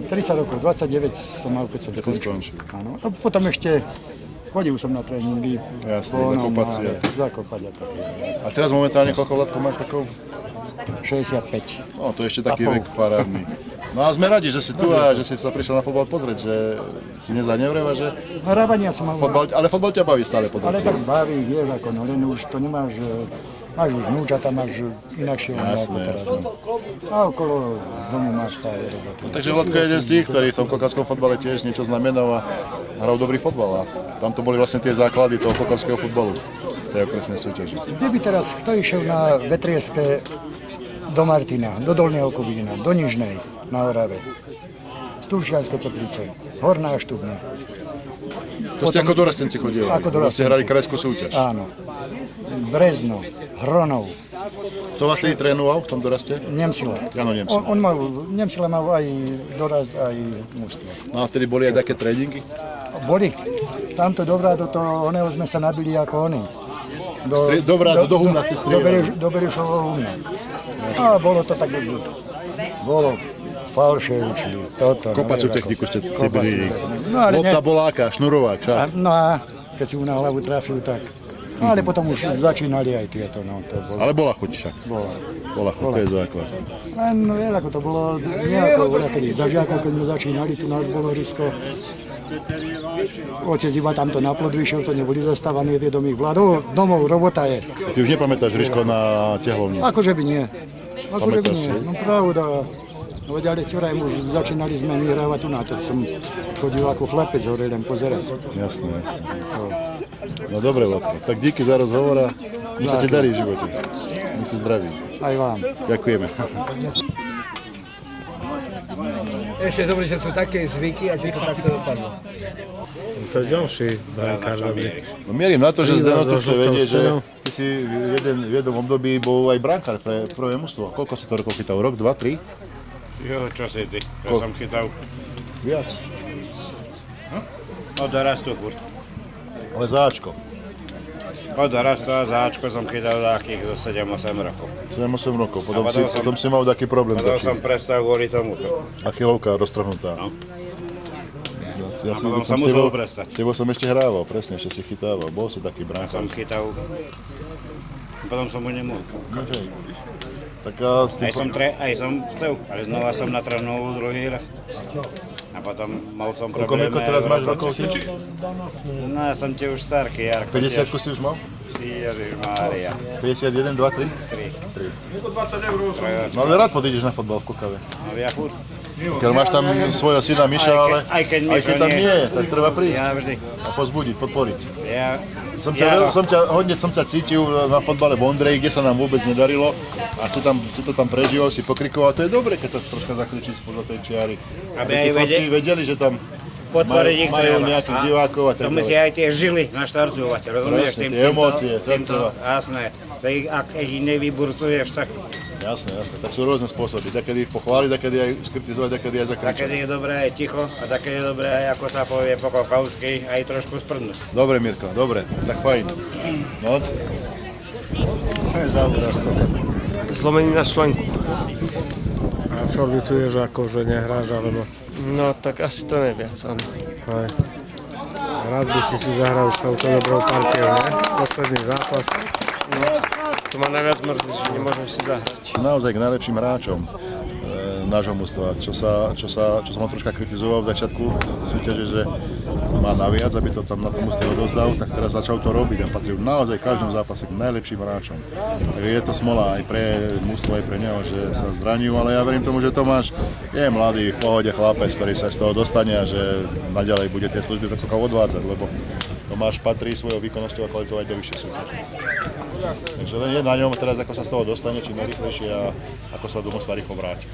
30 rokov, 29 som mal, keď som skončil. A potom ešte chodil som na tréningy. Jasne, zakopať. A teraz momentálne koľko vládkov máš takov? 65. No, to je ešte taký vek parádny. No a sme radi, že si tu a že si sa prišiel na fotbal pozrieť, že si nezanevreva, že... Hrávania som mal... Ale fotbal ťa baví stále pozrieť. Ale tak baví, vieš, ako no, len už to nemáš... Máš už vnúčata, máš inakšieho ako teraz. A okolo domu máš stále robotu. Takže Vladko je jeden z tých, ktorý v tom kokavskom fotbale tiež niečo znamenal a hral dobrý fotbal. A tam to boli vlastne tie základy toho kokavského fotbalu, tej okresnej súťaži. Kde by teraz, kto išiel na Vetrieské do Martina, do Dolného Kubína, do Nižnej, na Orave, Turčianske Teplice, Horná Štubna. To ste ako dorastenci chodili? Ako dorastenci. Ste hrali krajskú súťaž? Áno. Brezno, Hronov. To vás tedy trénoval v tom doraste? Nemsila. Jano Nemsila. Nemsila mal aj dorast, aj mužstvo. No a vtedy boli aj také tréningy? Boli. Tamto dobrá, do toho oného sme sa nabili ako oni. Do humna ste strieľali? Do Berušovho humna. A bolo to tak, bolo falše učili, toto. Kopacú techniku ste cibili. Lopta bola aká, šnurovák, však? No a keď si ju na hlavu trafil, tak. No ale potom už začínali aj tieto, no to bolo. Ale bola chuť však? Bola chuť, to je základ. Len, ako to bolo, nejako, kedy za žiakov, keď sme začínali, tu náš bolo Otec iba tamto na plot vyšiel, to neboli zastávané tie domy vládov, domov, robota je. Ty už nepamätáš, Ryško, na tehlovni? Akože by nie. No pravda. No ale včera už začínali sme vyhrávať tu na to, som chodil ako chlapec hore len pozerať. Jasné. No dobre, Vládko, tak díky za rozhovor a nech sa ti darí v živote. Nech si zdravý. Aj vám. Ďakujeme. Ešte dobré, že sú také zvyky a že to takto dopadlo. To je ďalší brankár dobrý. No mierim na to, že Zdeno tu chce vedieť, že ty si v jednom období bol aj brankár pre prvé mužstvo. Koľko si to rokov chytal? Rok, 2, 3? Jo, čo si ty? Ja som chytal. Viac? Od dorastu furt. Ale záčko. Od dorastu a záčko som chytal takých zo 7-8 rokov. 7-8 rokov, potom si mal taký problém. Potom som prestal kvôli tomuto. Achilovka roztrhnutá. No. Ja potom som musel prestať. S tebou som ešte hrával, presne, ešte si chytával. Bol si taký brankár. Som chytal. Potom som už nemohol. Okay. Tak aj som chcel, ale znova som natrénoval druhý raz. A potom mal som problémy. Koľko teraz máš rokov ty? No ja som ti už starký, Jarko. 50-ku si už mal? Ježišmária. 51, 2, 3? 3. No ale rád podídeš na fotbal v Kokave. No ja furt. Keď máš tam svojho syna Miša, ale aj keď tam nie je, tak treba prísť. Ja vždy. A pozbudiť, podporiť. Som ťa cítil na fotbale v Ondreji, kde sa nám vôbec nedarilo a si to tam prežil, si pokrikoval. To je dobre, keď sa troška zakričí spoza tej čiary. Aby tí chlapci vedeli, že tam majú nejakých divákov a tak ďalej. To musí aj tie žily naštartovať, rozumieš? Presne, tie emócie. Jasné, ak ich nevyburcuješ, tak... Jasné, tak sú rôzne spôsoby. Takedy pochváliť, takedy aj skritizovať, takedy aj zakričať. Takedy je dobré aj ticho a takedy je dobré aj, ako sa povie po kokavsky, aj trošku sprdnúť. Dobre, Mirko, dobre, tak fajn. No? Čo je za úraz toto? Zlomenina členku. A čo ľutuješ, ako že nehráš, alebo... No, tak asi to neviac, áno. Rád by si zahral s touto dobrou partiou, ne? Posledný zápas. No, to ma najviac mrzí, že nemôžem si zahrať. Naozaj k najlepším hráčom nášho mužstva, čo som ho troška kritizoval v začiatku súťaže, že má naviac, aby to tam na tom mužstve odozdal, tak teraz začal to robiť a patril naozaj v každom zápase k najlepším hráčom. Tak je to smola aj pre mužstvo, aj pre neho, že sa zranil, ale ja verím tomu, že Tomáš je mladý, v pohode chlapec, ktorý sa z toho dostane a že naďalej bude tie služby odvádzať, lebo Tomáš patrí svojou výkonnosťou a kvalitou aj do vyššej súťaže. Takže len je na ňom teraz, ako sa z toho dostane, či najrýchlejšie a ako sa do mužstva rýchlo vráti.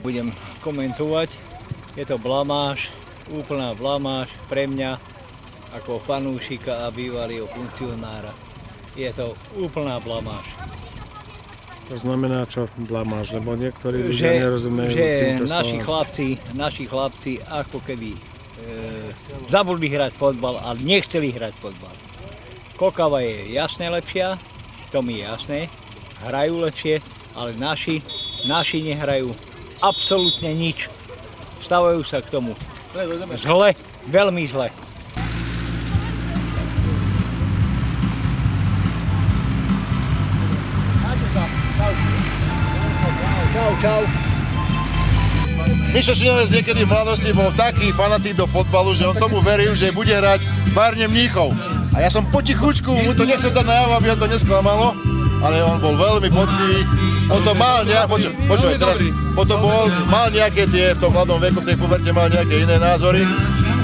Budem komentovať, je to blamáž, úplná blamáž pre mňa ako fanúšika a bývalého funkcionára. Je to úplná blamáž. To znamená čo blamáž, lebo niektorí ľudia nerozumejú týmto slovom. Naši chlapci ako keby zabudli hrať fotbal, ale nechceli hrať fotbal. Kokava je jasne lepšia, to mi je jasné, hrajú lepšie, ale naši nehrajú absolútne nič. Stavajú sa k tomu zle, veľmi zle. My Mišo Šinavec niekedy v mladosti bol taký fanatik do fotbalu, že on tomu veril, že bude hrať v Bayerne Mníchov. A ja som potichučku, mu to nechcel dať najavo, aby ho to nesklamalo, ale on bol veľmi poctivý. Potom mal mal nejaké tie, v tom mladom veku, v tej puberte mal nejaké iné názory,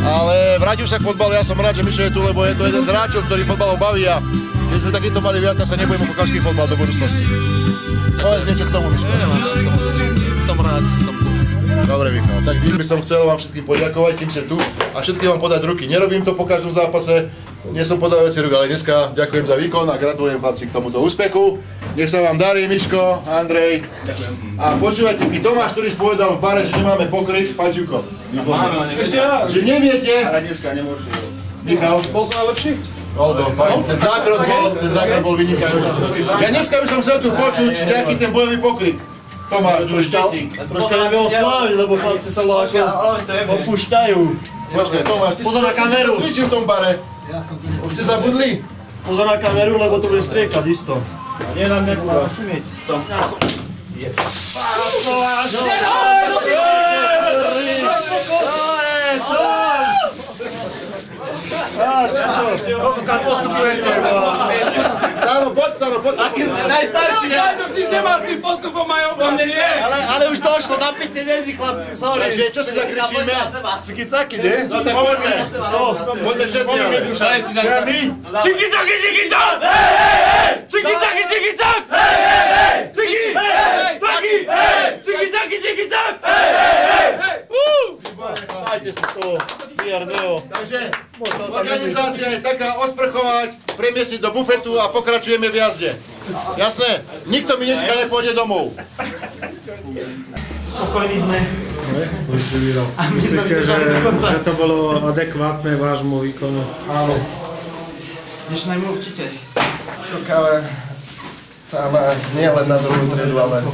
ale vrátil sa k fotbalu, ja som rád, že Mišo je tu, lebo je to jeden z hráčov, ktorý fotbalov baví a keď sme takýto mali viac, tak sa nebojím o pokažský fotbal do budúcnosti. Povedz niečo k tomu, Miško. Som rád, som tu. Dobre, Michal, tak tým by som chcel vám všetkým poďakovať, kým ste tu a všetkým vám podať ruky. Nerobím to po každom zápase, nie som podávací ruk, ale dneska ďakujem za výkon a gratulujem chlapci k tomuto úspechu. Nech sa vám darí, Miško, Andrej. Ďakujem. A počúvajte, keď Tomáš Turiš povedal v bare, že nemáme pokryť, Paťuko. Ešte raz. Že neviete. Ale dneska nemôžem. Michal. Bol som najlepší? Ten zákrok bol vynikajúci. Ja dneska by som chcel tu počuť nejaký ten bojový pokryt. Tomáš, si. Troška nám ho sláviť, lebo chlapci sa láko opúšťajú. Počkaj, Tomáš, ty si to cvičil v tom bare. Už ste zabudli? Pozor na kameru, lebo to bude striekať isto. Nie nám nekúva šumieť. Som. Koľkokrát postupujete? Stáno, poď. Najstarší, to vždy nemá s tým postupom, majú po mne nie. Ale už to šlo, napite dezi, chlapci, sorry. Takže čo si zakričíme? Cikicaky, nie? No tak poďme. Poďme všetci, ale. My? Cikicaky! Cikicaky! Dajte si to, Neo. Takže organizácia je taká osprchovať, premiesniť do bufetu a pokračujeme v jazde. Jasné? Nikto mi dneska nepôjde domov. Spokojní sme. Myslíte, že to bolo adekvátne vášmu výkonu? Áno. Dnešnému určite. Kokáve tam nie len na druhú triedu, ale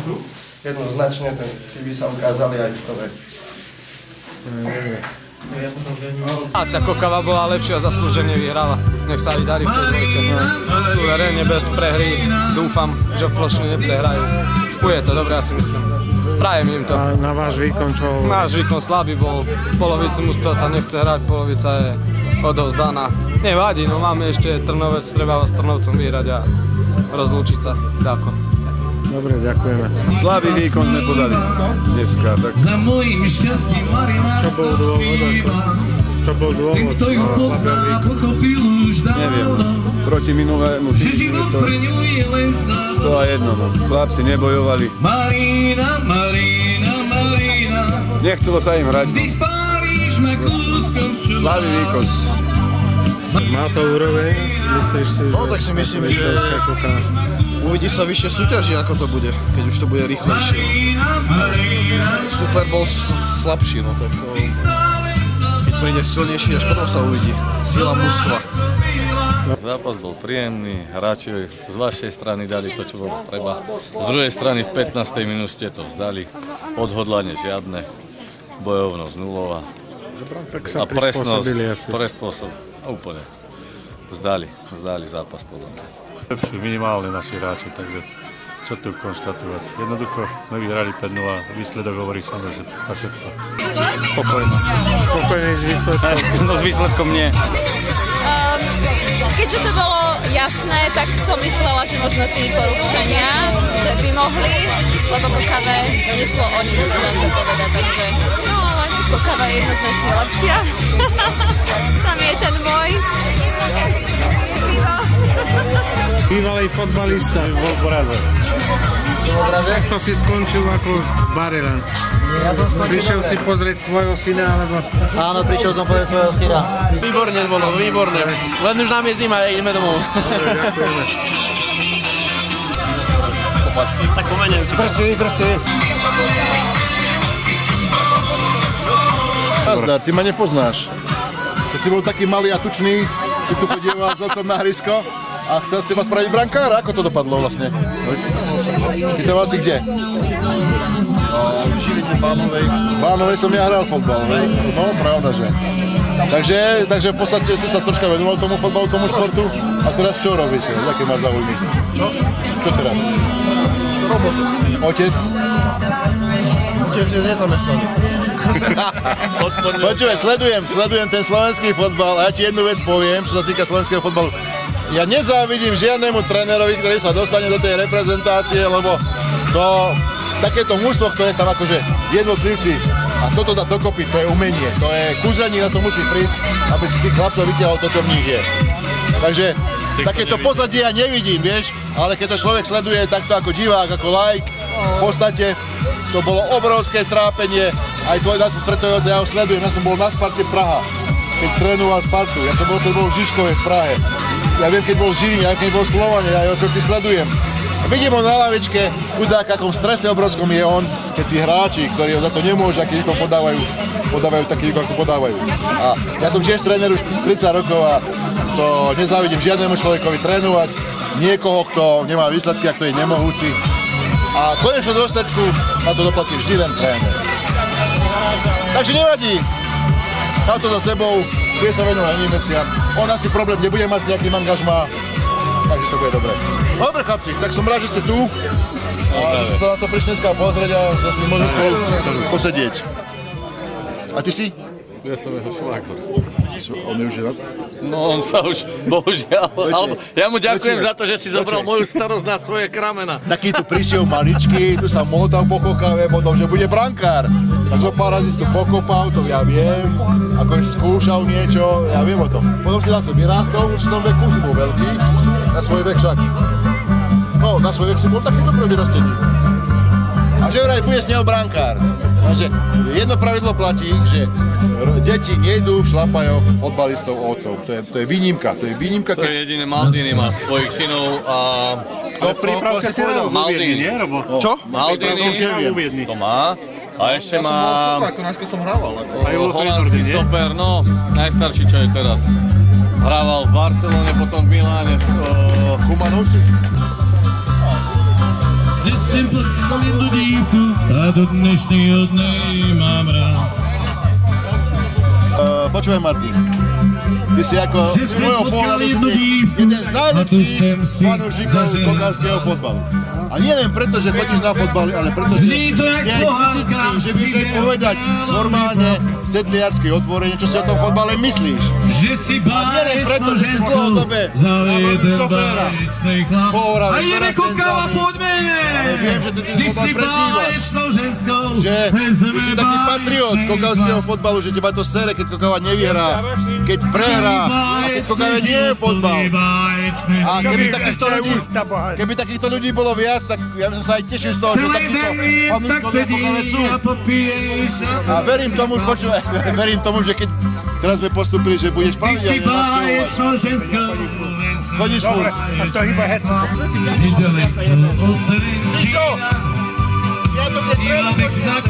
jednoznačne tí by sa ukázali aj v tome. A tá Kokava bola lepšia, zaslúžene vyhrala. Nech sa aj darí v tej dvojke. Suverénne, bez prehry. Dúfam, že v Plošni neprehrajú. Bude to dobré, ja si myslím. Prajem im to. A na váš výkon čo? Náš výkon slabý bol. Polovica mužstva sa nechce hrať, polovica je odovzdaná. Nevadí, no máme ešte Trnovec, treba s Trnovcom vyhrať a rozlúčiť sa. Ďako. Dobre, ďakujeme. Slabý výkon sme podali dneska, tak... Čo bol dôvod slabého výkonu? Neviem, proti minulému týždňu to 101, no. Chlapci nebojovali. Nechcelo sa im hrať. Slabý výkon. Má to úroveň? Myslíš si, No tak si myslím, že uvidí sa vyššie súťaži, ako to bude, keď už to bude rýchlejšie. Super bol slabší, no tak keď príde silnejší, až potom sa uvidí sila mužstva. Zápas bol príjemný, hráči z vašej strany dali to, čo bolo treba. Z druhej strany v 15. minúte to vzdali, odhodlanie žiadne, bojovnosť nulová. A presnosť, úplne. Vzdali zápas podľa mňa. Lepšie minimálne naši hráči, takže čo tu konštatovať. Jednoducho sme vyhrali 5-0 a výsledok hovorí sám za všetko. Spokojný s výsledkom? No s výsledkom nie. Keďže to bolo jasné, tak som myslela, že možno tí porúčania, že by mohli, lebo Kokave nešlo o nič, dá sa povedať, takže no ale Kokava je jednoznačne lepšia. Tam je ten môj. Bývalý fotbalista. Bol v poraze. To si skončil ako Barelan. Prišiel si pozrieť svojho syna, alebo... Áno, prišiel som pozrieť svojho syna. Výborne bolo, výborne. Len už nám je zima a ideme domov. Dobre, ďakujeme. Tak pomeniem. Drsi. Nazdar, ty ma nepoznáš. Keď si bol taký malý a tučný, si tu chodieval s otcom na hrysko a chcel ste ma spraviť brankára. Ako to dopadlo vlastne? Pýtal si kde? V Žiline Bánovej. V Bánovej som ja hral fotbal, hej? No, pravda, že. Takže v podstate si sa troška venoval tomu fotbalu, tomu športu. A teraz čo robíš? Aké máš záujmy? Čo? Čo teraz? Robotu. Otec? otec je nezamestnaný. Počúvaj, sledujem ten slovenský fotbal a ja ti jednu vec poviem, čo sa týka slovenského fotbalu. Ja nezávidím žiadnemu trénerovi, ktorý sa dostane do tej reprezentácie, lebo to takéto mužstvo, ktoré tam akože jednotlivci a toto dá dokopy, to je umenie, to je kúzení, na to musí prísť, aby si chlapcov vyťahol to, čo v nich je. Takže takéto pozadie ja nevidím, vieš, ale keď to človek sleduje takto ako divák, ako laik, v podstate to bolo obrovské trápenie, aj preto ja ho sledujem, ja som bol na Sparte Praha, keď trénoval Spartu, ja som bol, keď bol v Žižkove v Prahe, ja viem, keď bol v Žiline, ja keď bol v Slovane, ja ho kroky sledujem. Vidím ho na lavičke, chudák, akom strese obrovskom je on, keď tí hráči, ktorí ho za to nemôžu, aký výkon podávajú taký výkon, ako podávajú. A ja som tiež tréner už 30 rokov a to nezávidím žiadnemu človekovi trénovať niekoho, kto nemá výsledky a kto je nemohúci. A v konečnom dôsledku na to doplatí vždy len tréner. Takže nevadí, má to za sebou, bude sa venovať iným veciam. On asi problém nebude mať s nejakým angažmá, takže to bude dobré. Dobre chlapci, tak som rád, že ste tu. A že ste sa na to prišli dneska pozrieť a že si môžeme spolu posedieť. A ty si? Ja som jeho švágor. On je už ženat? No on sa už, bohužiaľ, alebo ja mu ďakujem za to, že si zobral moju starosť na svoje kramena. Taký tu prišiel maličký, tu sa motal po kokave, potom, že bude brankár. Tak zo pár razy si tu pokopal, to ja viem, ako skúšal niečo, ja viem o tom. Potom si zase vyrástol, v určitom veku si bol veľký, na svoj vek však. No, na svoj vek si bol taký dobrý vyrastení. A že vraj bude s neho brankár. Takže jedno pravidlo platí, že deti nejdú v šlapajov fotbalistov otcov. To je výnimka. To je jediné, Maldini má svojich synov a... To prípravka si povedal v Uviedni, nie, Robo? Čo? Maldini, to má. A ešte má... Ja som mal fotbal, ako náško som hrával. Holandský stoper, no, najstarší, čo je teraz. Hrával v Barcelone, potom v Miláne, Kumanovci. Že jsem potkal jednu dívku a do dnešního dne mám rád. Počúvaj, Martin, ty si ako z môjho pohľadu jeden z najlepších fanúšikov kokárskeho fotbalu. A nie len preto, že chodíš na fotbal, ale preto, že si aj kritický, že vieš aj povedať normálne sedliacky otvorene, čo si o tom fotbale myslíš. A nie len preto, že si dlhodobé návodný šoféra pohorávaš s dorastencami, ale viem, že ty ten fotbal prežívaš. Že ty si taký patriot kokárskeho fotbalu, že teba to sere, keď Kokava nevyhrá, keď prehrá a keď Kokave nie je fotbal. A keby takýchto ľudí bolo viac, tak ja by som sa aj tešil z toho, že takýchto fanúškovia Kokave sú. A verím tomu, že keď teraz sme postupili, že budeš pravidelne navštevovať. Chodíš furt. A to iba hetko. Víš čo? Ja to keď trénujem.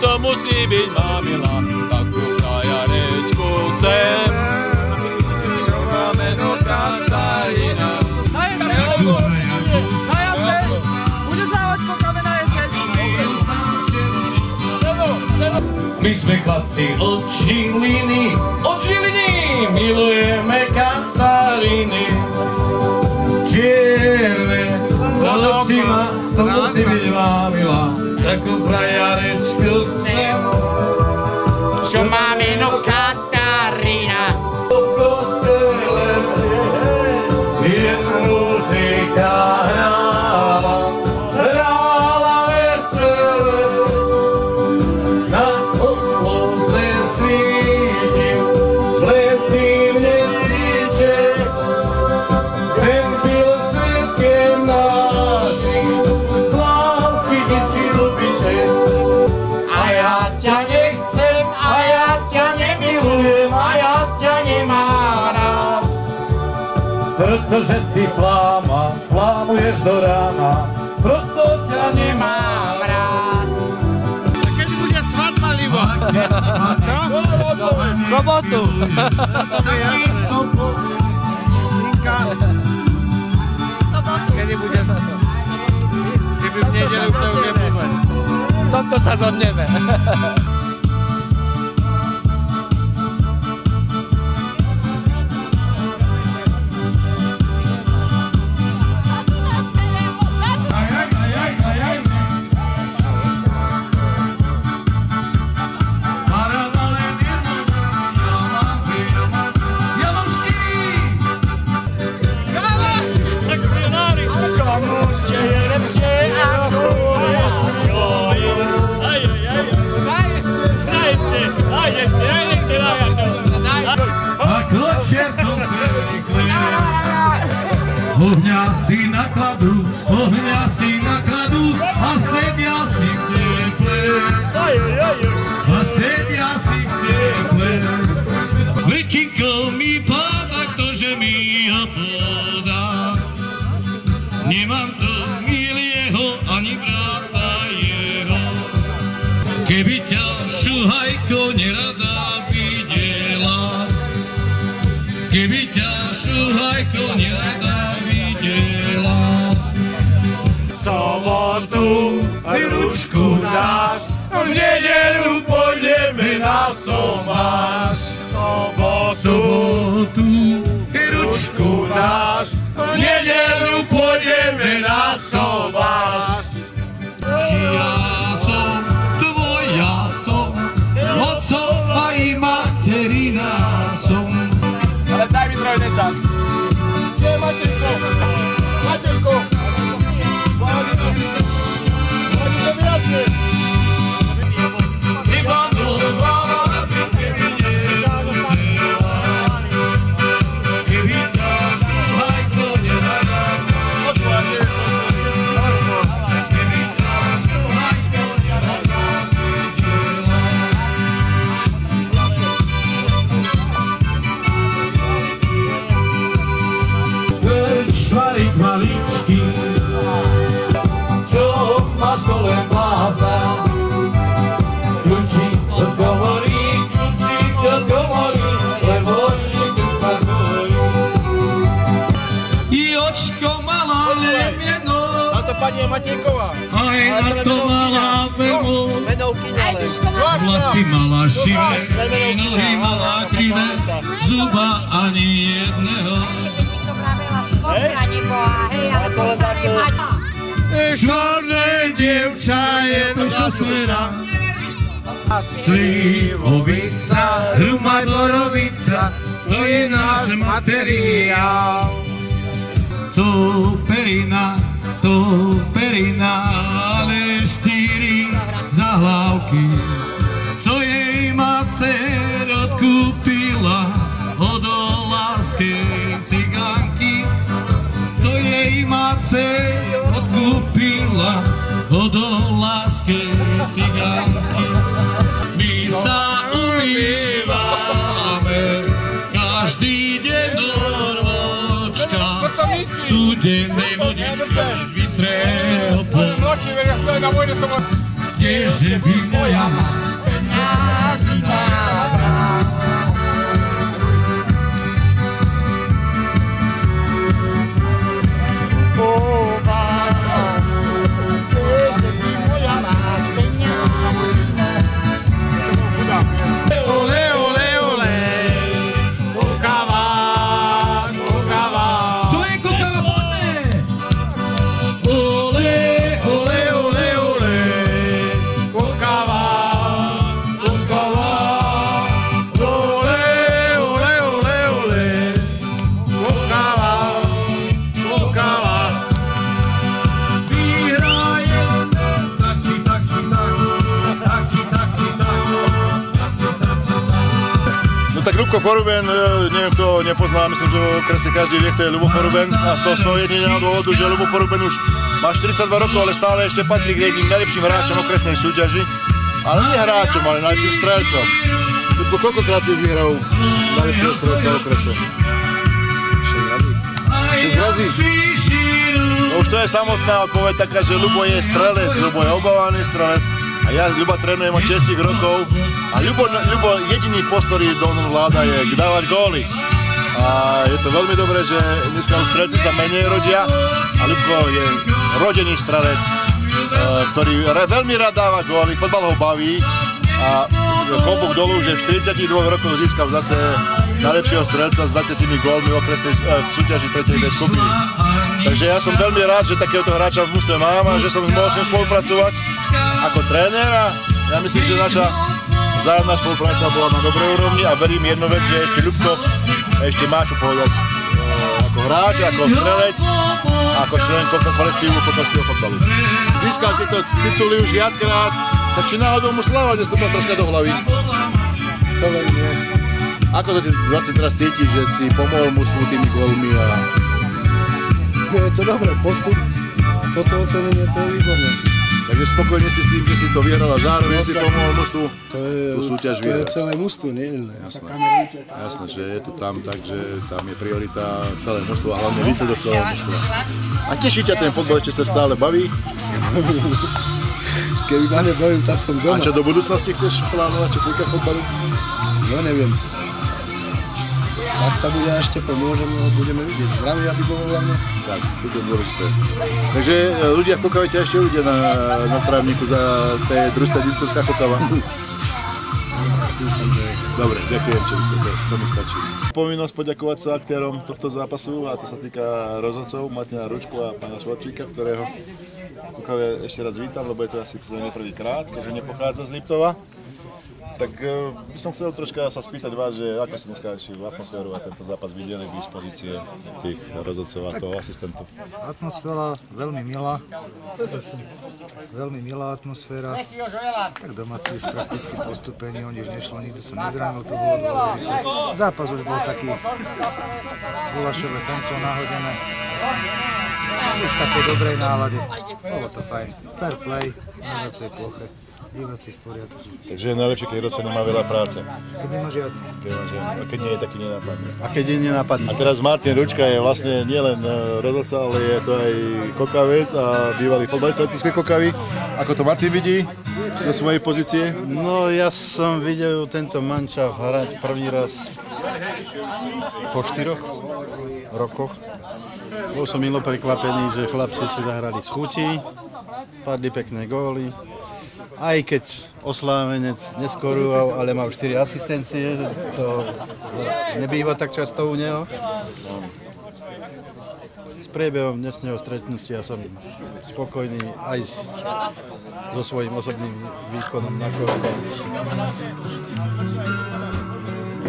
To musí byť mamila, takú frajarečku chcem. Čo má meno Katarína. Budeš dávať Kokave na jezeň. My sme chlapci od Žiliny, milujeme Kataríny. Čierne, chlapci ma, to musí byť mamila. Takú frajarečku chcem. Čo má meno Katarína. V kostele je muzika hrála, hrála vesele. Na obloze svítil letný měsíček. Ten byl svědkem našich z lásky tisíc obyček. A ja ťa nechcem, a ja ťa nemilujem, a ja ťa nemám rád. Protože si pláma, plámuješ do rána, proto ťa Nemám rád. Kedy bude svadba, Libo? V sobotu. Kedy bude svadba? Keby v nedeľu, to už je povedať. Tomto sa zhodneme. keby ťa šuhajko nenávidela. Sobotu ručku dáš, v nedeľu pôjdeme na sobáš. Sobotu ručku dáš, v nedeľu pôjdeme na sobáš. Či ja som tvoja som, otcova i materina som. Ale daj mi trojnecák. Kde je Matejko? Matejko! Poďme mi jasne. Švarík maličký, čo máš dole bláza. Kľúčik odgovorí, lebo nikto spargorí. Jočko malá meno, A to pani je Matejková. aj na to malá meno. Vlasy mala šivé, nohy mala krivé, zuba ani jedného. Čorné dievča je to šoféra, slivovica, hrubá borovica, to je náš materiál. To perina, ale 4 zahlavky, co jej macer odkúpila od láskej cigánky. To jej macer odkúpila od láskej cigánky. My sa umievame každý deň do rôčka, studenej vodička bystrého pola. Kdeže by moja peniazy mala? Tak Ľubko Poruben, neviem kto nepozná, myslím, že v okrese každý vie, kto je Ľubo Poruben. A z toho jediného dôvodu, že Ľubo Poruben už má 42 rokov, ale stále ešte patrí k jedným najlepším hráčom okresnej súťaži. Ale nie hráčom, ale najlepším strelcom. Ľubko, koľkokrát si už vyhral najlepšieho strelca v okrese? 6 razy. No už to je samotná odpoveď taká, že Ľubo je strelec, Ľubo je obávaný strelec. A ja Ľuba trénujem od 6 rokov a Ľubo jediný post, ktorý do mnou vláda, je dávať góly. A je to veľmi dobré, že dneska už strelci sa menej rodia a Ľubko je rodený strelec, ktorý veľmi rád dáva góly, fotbal ho baví a klobúk dolu, že v 42 rokoch získal zase najlepšieho strelca s 20 gólmi v okresnej súťaži 3. D skupiny. Takže ja som veľmi rád, že takéhoto hráča v mužstve mám a že som mohol s ním spolupracovať ako tréner a ja myslím, že naša vzájomná spolupráca bola na dobrej úrovni a verím jednu vec, že ešte Ľubko ešte má čo povedať ako hráč, ako strelec a ako člen kolektívu Pokalského fotbalu. Získal tieto tituly už viackrát, tak či náhodou mu sláva nestúpla troška do hlavy? To len nie. Ako to ty vlastne teraz cítiš, že si pomohol mužstvu tými gólmi a... Je to dobré, postup, toto ocenenie, to je výborné. Takže spokojne si s tým, že si to vyhral a zároveň si pomohol mužstvu tú súťaž vyhrať. To je celé mužstvo, nie? Jasné. Jasné, že je to tam, takže tam je priorita celé mužstvo a hlavne výsledok celého mužstva. A teší ťa ten fotbal, ešte sa stále baví? Keby ma nebavil, tak som doma. A čo do budúcnosti chceš plánovať, čo sa týka fotbalu? No neviem. Tak sa bude ešte pomôžeme, budeme vidieť. Zdravie, aby bolo hlavne. Tak, toto je dôležité. Takže ľudia v Kokave ťa ešte uvidia na trávniku za té družstva Liptovská Kokava. Dobre, ďakujem, to mi stačí. Povinnosť poďakovať sa aktérom tohto zápasu, a to sa týka rozhodcov Martina Ručku a pána Svorčíka, ktorého v Kokave ešte raz vítam, lebo je to asi prvýkrát, keďže nepochádza z Liptova. Tak by som chcel troška sa spýtať vás, že ako ste dneska atmosféru a tento zápas videli k dispozície tých rozhodcov a toho asistentu? Atmosféra veľmi milá atmosféra. Tak domáci už prakticky postupení, o nič nešlo, nikto sa nezranil, to bolo dôležité. Zápas už bol taký gulašové tempo nahodené. Už v takej dobrej nálade. Bolo to fajn. Fair play na hracej ploche. Diváci v poriadku. Takže je najlepšie, keď rodca nemá veľa práce. Keď nemá žiadne. A keď nie je, taký nenápadný. A keď je nenápadný. A teraz Martin Ručka je vlastne nielen rodca, ale je to aj Kokavec a bývalý futbalista Liptovskej Kokavy. Ako to Martin vidí do svojej pozície? No ja som videl tento mančaft hrať prvý raz po 4 rokoch. Bol som milo prekvapený, že chlapci si zahrali z chuti, padli pekné góly. Aj keď oslávenec neskorúval, ale mal 4 asistencie, to nebýva tak často u neho. S priebehom dnesného stretnutia som spokojný aj so svojím osobným výkonom na korte.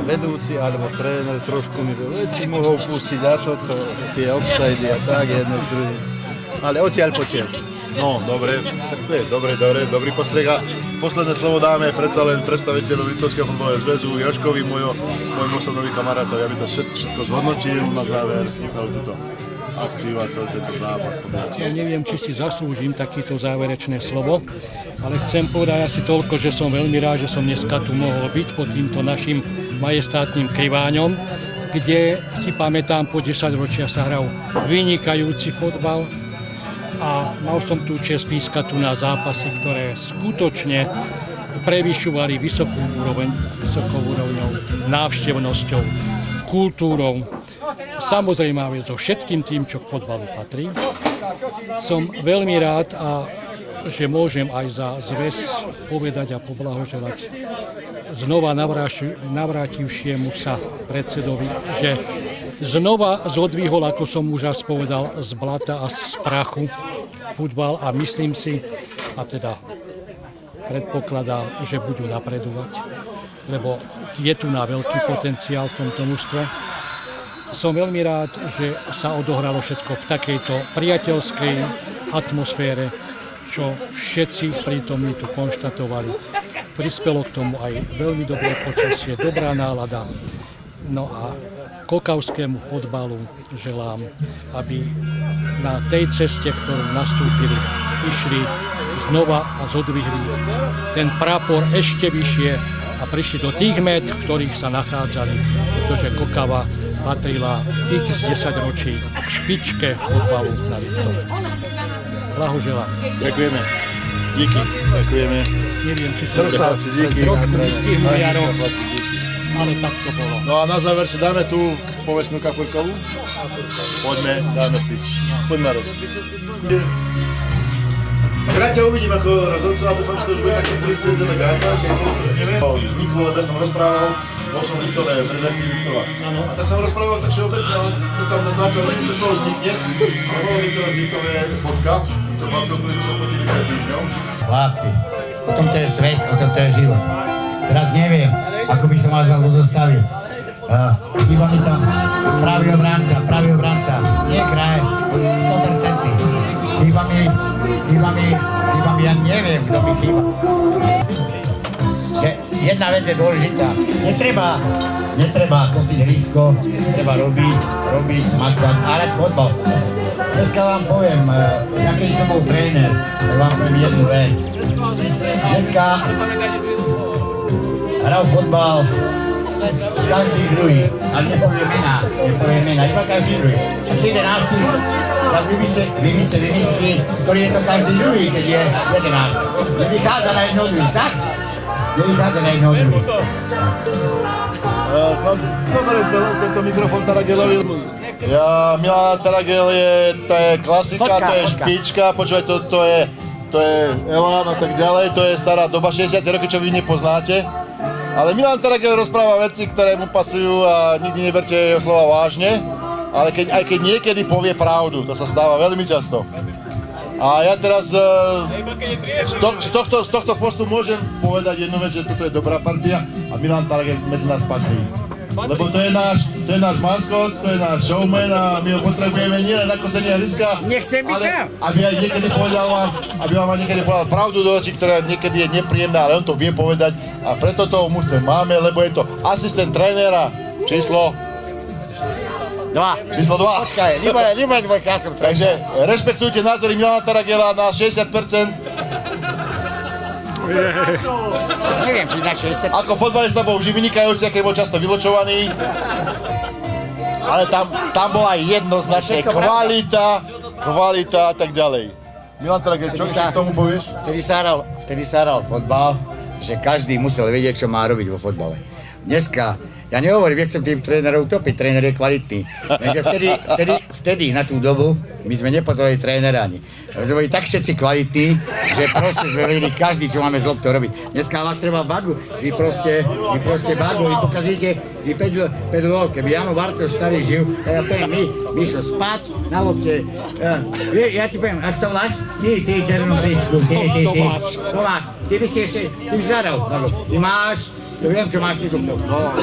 Vedúci alebo tréner trošku mi si mohol pustiť na to, tie offsidy a tak jedno z druhým. Ale odtiaľ potiaľ. No, dobre, tak to je dobrý postreh. A posledné slovo dáme predsa len predstaviteľu Liptovského futbalového zväzu Jožkovi, môjmu osobnovi kamarátovi, aby to všetko zhodnotil na záver celú túto akciu a celý tento zápas. Ja neviem, či si zaslúžim takýto záverečné slovo, ale chcem povedať asi toľko, že som veľmi rád, že som dneska tu mohol byť pod týmto našim majestátnym kriváňom, kde si pamätám, po 10 ročia sa hral vynikajúci fotbal. A mal som tú čest pískať tu na zápasy, ktoré skutočne prevyšovali vysokou úrovňou, návštevnosťou, kultúrou. Samozrejme, so všetkým tým, čo k fotbalu patrí. Som veľmi rád, že môžem aj za zväz povedať a poblahoželať znova navrátivšiemu sa predsedovi, že znova zodvihol, ako som už raz povedal, z blata a z prachu futbal a myslím si, a teda predpokladám, že budú napredovať, lebo je tu na veľký potenciál v tomto mužstve. Som veľmi rád, že sa odohralo všetko v takejto priateľskej atmosfére, čo všetci prítomní tu konštatovali. Prispelo k tomu aj veľmi dobré počasie, dobrá nálada. No a kokavskému fotbalu želám, aby na tej ceste, ktorú nastúpili, išli znova a zodvihli ten prapor ešte vyššie a prišli do tých mét, v ktorých sa nachádzali, pretože Kokava patrila x 10 ročí k špičke fotbalu na Liptove. Blahoželám. Ďakujeme. Díky. Ďakujeme. Neviem, či som trošku vystihnul, Jaro, ale tak to bolo. No a na záver si dáme tú povestnú kapurkovú. Poďme, dáme si. Poďme roz. Rád ťa uvidím ako rozhodca a dúfam, že to už bude také policajt delegáta, keď sa stretneme. Vzniklo, lebo ja som rozprával, bol som v Liptove, v redakcii Liptova. A tak som rozprával tak všeobecne, ale sa tam natáčal, neviem, čo toho vznikne. A bolo mi teraz v Liptove fotka, to chlapcov, ktorí sa fotili pred týždňom. Chlapci, o tom to je svet, o tom to je život. Teraz neviem, ako by som vás dal do zostavy. Chýba mi tam pravý obranca, nie kraj, 100%. Chýba mi, ja neviem, kto mi chýba. Že jedna vec je dôležitá, netreba kosiť hrysko, treba robiť, makať a hrať fotbal. Dneska vám poviem, keď som bol tréner, tak vám poviem jednu vec. Dneska hral fotbal každý druhý, ale nepoviem mena, iba každý druhý. Keď si 11, teraz vy by ste vymysleli, ktorý je to každý druhý, keď je 11. Nevychádza na jedno druhý, však? Nevychádza na jedno druhý. Zoberiem tento mikrofón Taragelovi. Milan Taragel to je klasika, to je špička, počúvaj, to je Elán a tak ďalej, to je stará doba, 60 roky, čo vy nepoznáte. Ale Milan Taragel rozpráva veci, ktoré mu pasujú a nikdy neberte jeho slova vážne. Ale aj keď niekedy povie pravdu, to sa stáva veľmi často. A ja teraz z tohto postu môžem povedať jednu vec, že toto je dobrá partia a Milan Taragel medzi nás patrí. Lebo to je náš maskot, to je náš showman a my ho potrebujeme nielen na kosení ihriska, ale aby aj niekedy vám niekedy povedal pravdu do očí, ktorá niekedy je nepríjemná, ale on to vie povedať a preto to v mužstve máme, lebo je to asistent trénera číslo 2. Číslo 2. Počkaj, nebude dvojka, ja som tréner. Takže rešpektujte názory Milana Taragela na 60%. Neviem, či na 60%. Ako fotbalista bol vždy vynikajúci, aký bol často vyločovaný. Ale tam bola jednoznačne kvalita a tak ďalej. Milan Taragel, čo si k tomu povieš? Vtedy sa hral fotbal, že každý musel vedieť, čo má robiť vo fotbale. Dneska, ja nehovorím, nechcem tým trénerov utopiť, tréner je kvalitný. Takže vtedy na tú dobu my sme nepotrebovali trénera ani. My sme boli tak všetci kvalitní, že proste sme vedeli každý, čo máme z loptou robiť. Dneska vás treba bagu, vy proste bagu, vy pokazíte, vy 5 lov, keby Jano Bartoš starý žil, tak ja poviem, my išlo spať na lopte. Ja ti poviem, ak sa voláš, ty červenú príčku, Tomáš, ty by si zahral, ty máš, to viem, čo máš ty zubnú.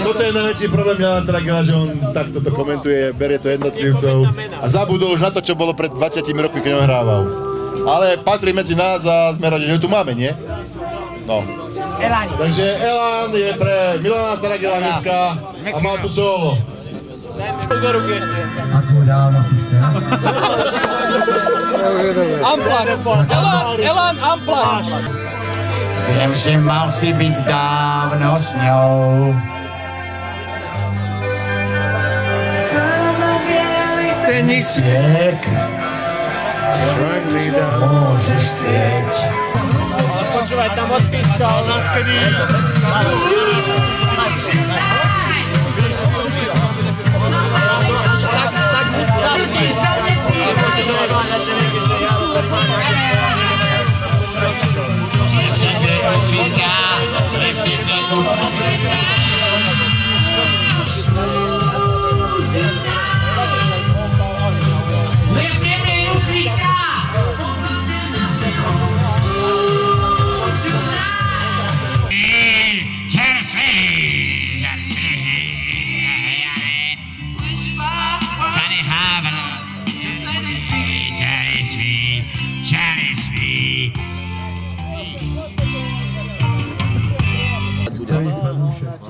Toto je najväčší problém Milana Taragela, že on takto to komentuje, berie to jednotlivcov a zabudol už na to, čo bolo pred 20 rokmi, keď on hrával. Ale patrí medzi nás a sme radi, že ho tu máme, nie? No. Takže Elán je pre Milana Taragela dneska a má tu solo. Do ruky ešte. Ako dávno si chcel? Amplan. Elán Amplan. Viem, že mal si byť dávno s ňou. Tenisiek, môžeš chcieť. Počúvaj, tam odpíska. Tak musí.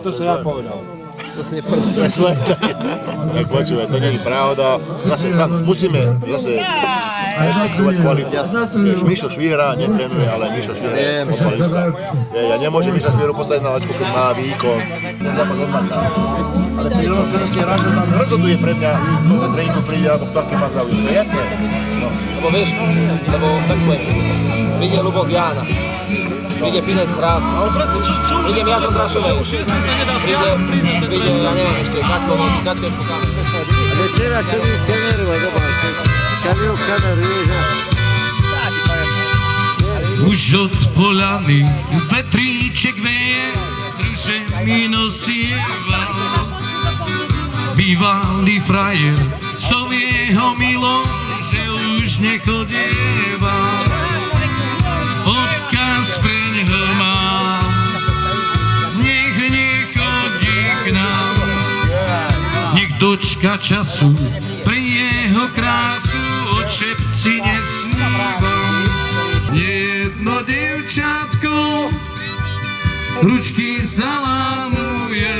To som ja povedal. To si nepovedal. Presne, tak počúvaj, to nie je pravda. Zase musíme rešpektovať kvalitu. Mišo Švíra netrenuje, ale Mišo Švíra je fotbalista. Ja nemôžem Miša Švíru postaviť na laťku, keď má výkon. Ten zápas odmaká. Ale pri rovnocennosti hráčov tam rozhoduje pre mňa, kto na tréningu príde, alebo kto aký má záujem. To je jasné. Lebo vieš, tak poviem, príde Lubo z Jána. Príde Fidel Strát. Ale proste, čo už príde Miazon Drašovej. Už 6 sa nedá priznať ten príde, ja neviem ešte, Kačko je pokáme. Ale teba chcem ich kamerovať, dobre. Kamil kameruje, že? Už od polany Petríček veje, ruše mi nosieva. Bývalý frajer, s tou jeho milou, že už nechodieva. Odkaz pre neho mám, nech nechodí k nám. Nech dočka času, pre jeho krásu od šepci nesnívam. Jedno dievčatko ručky zalámuje,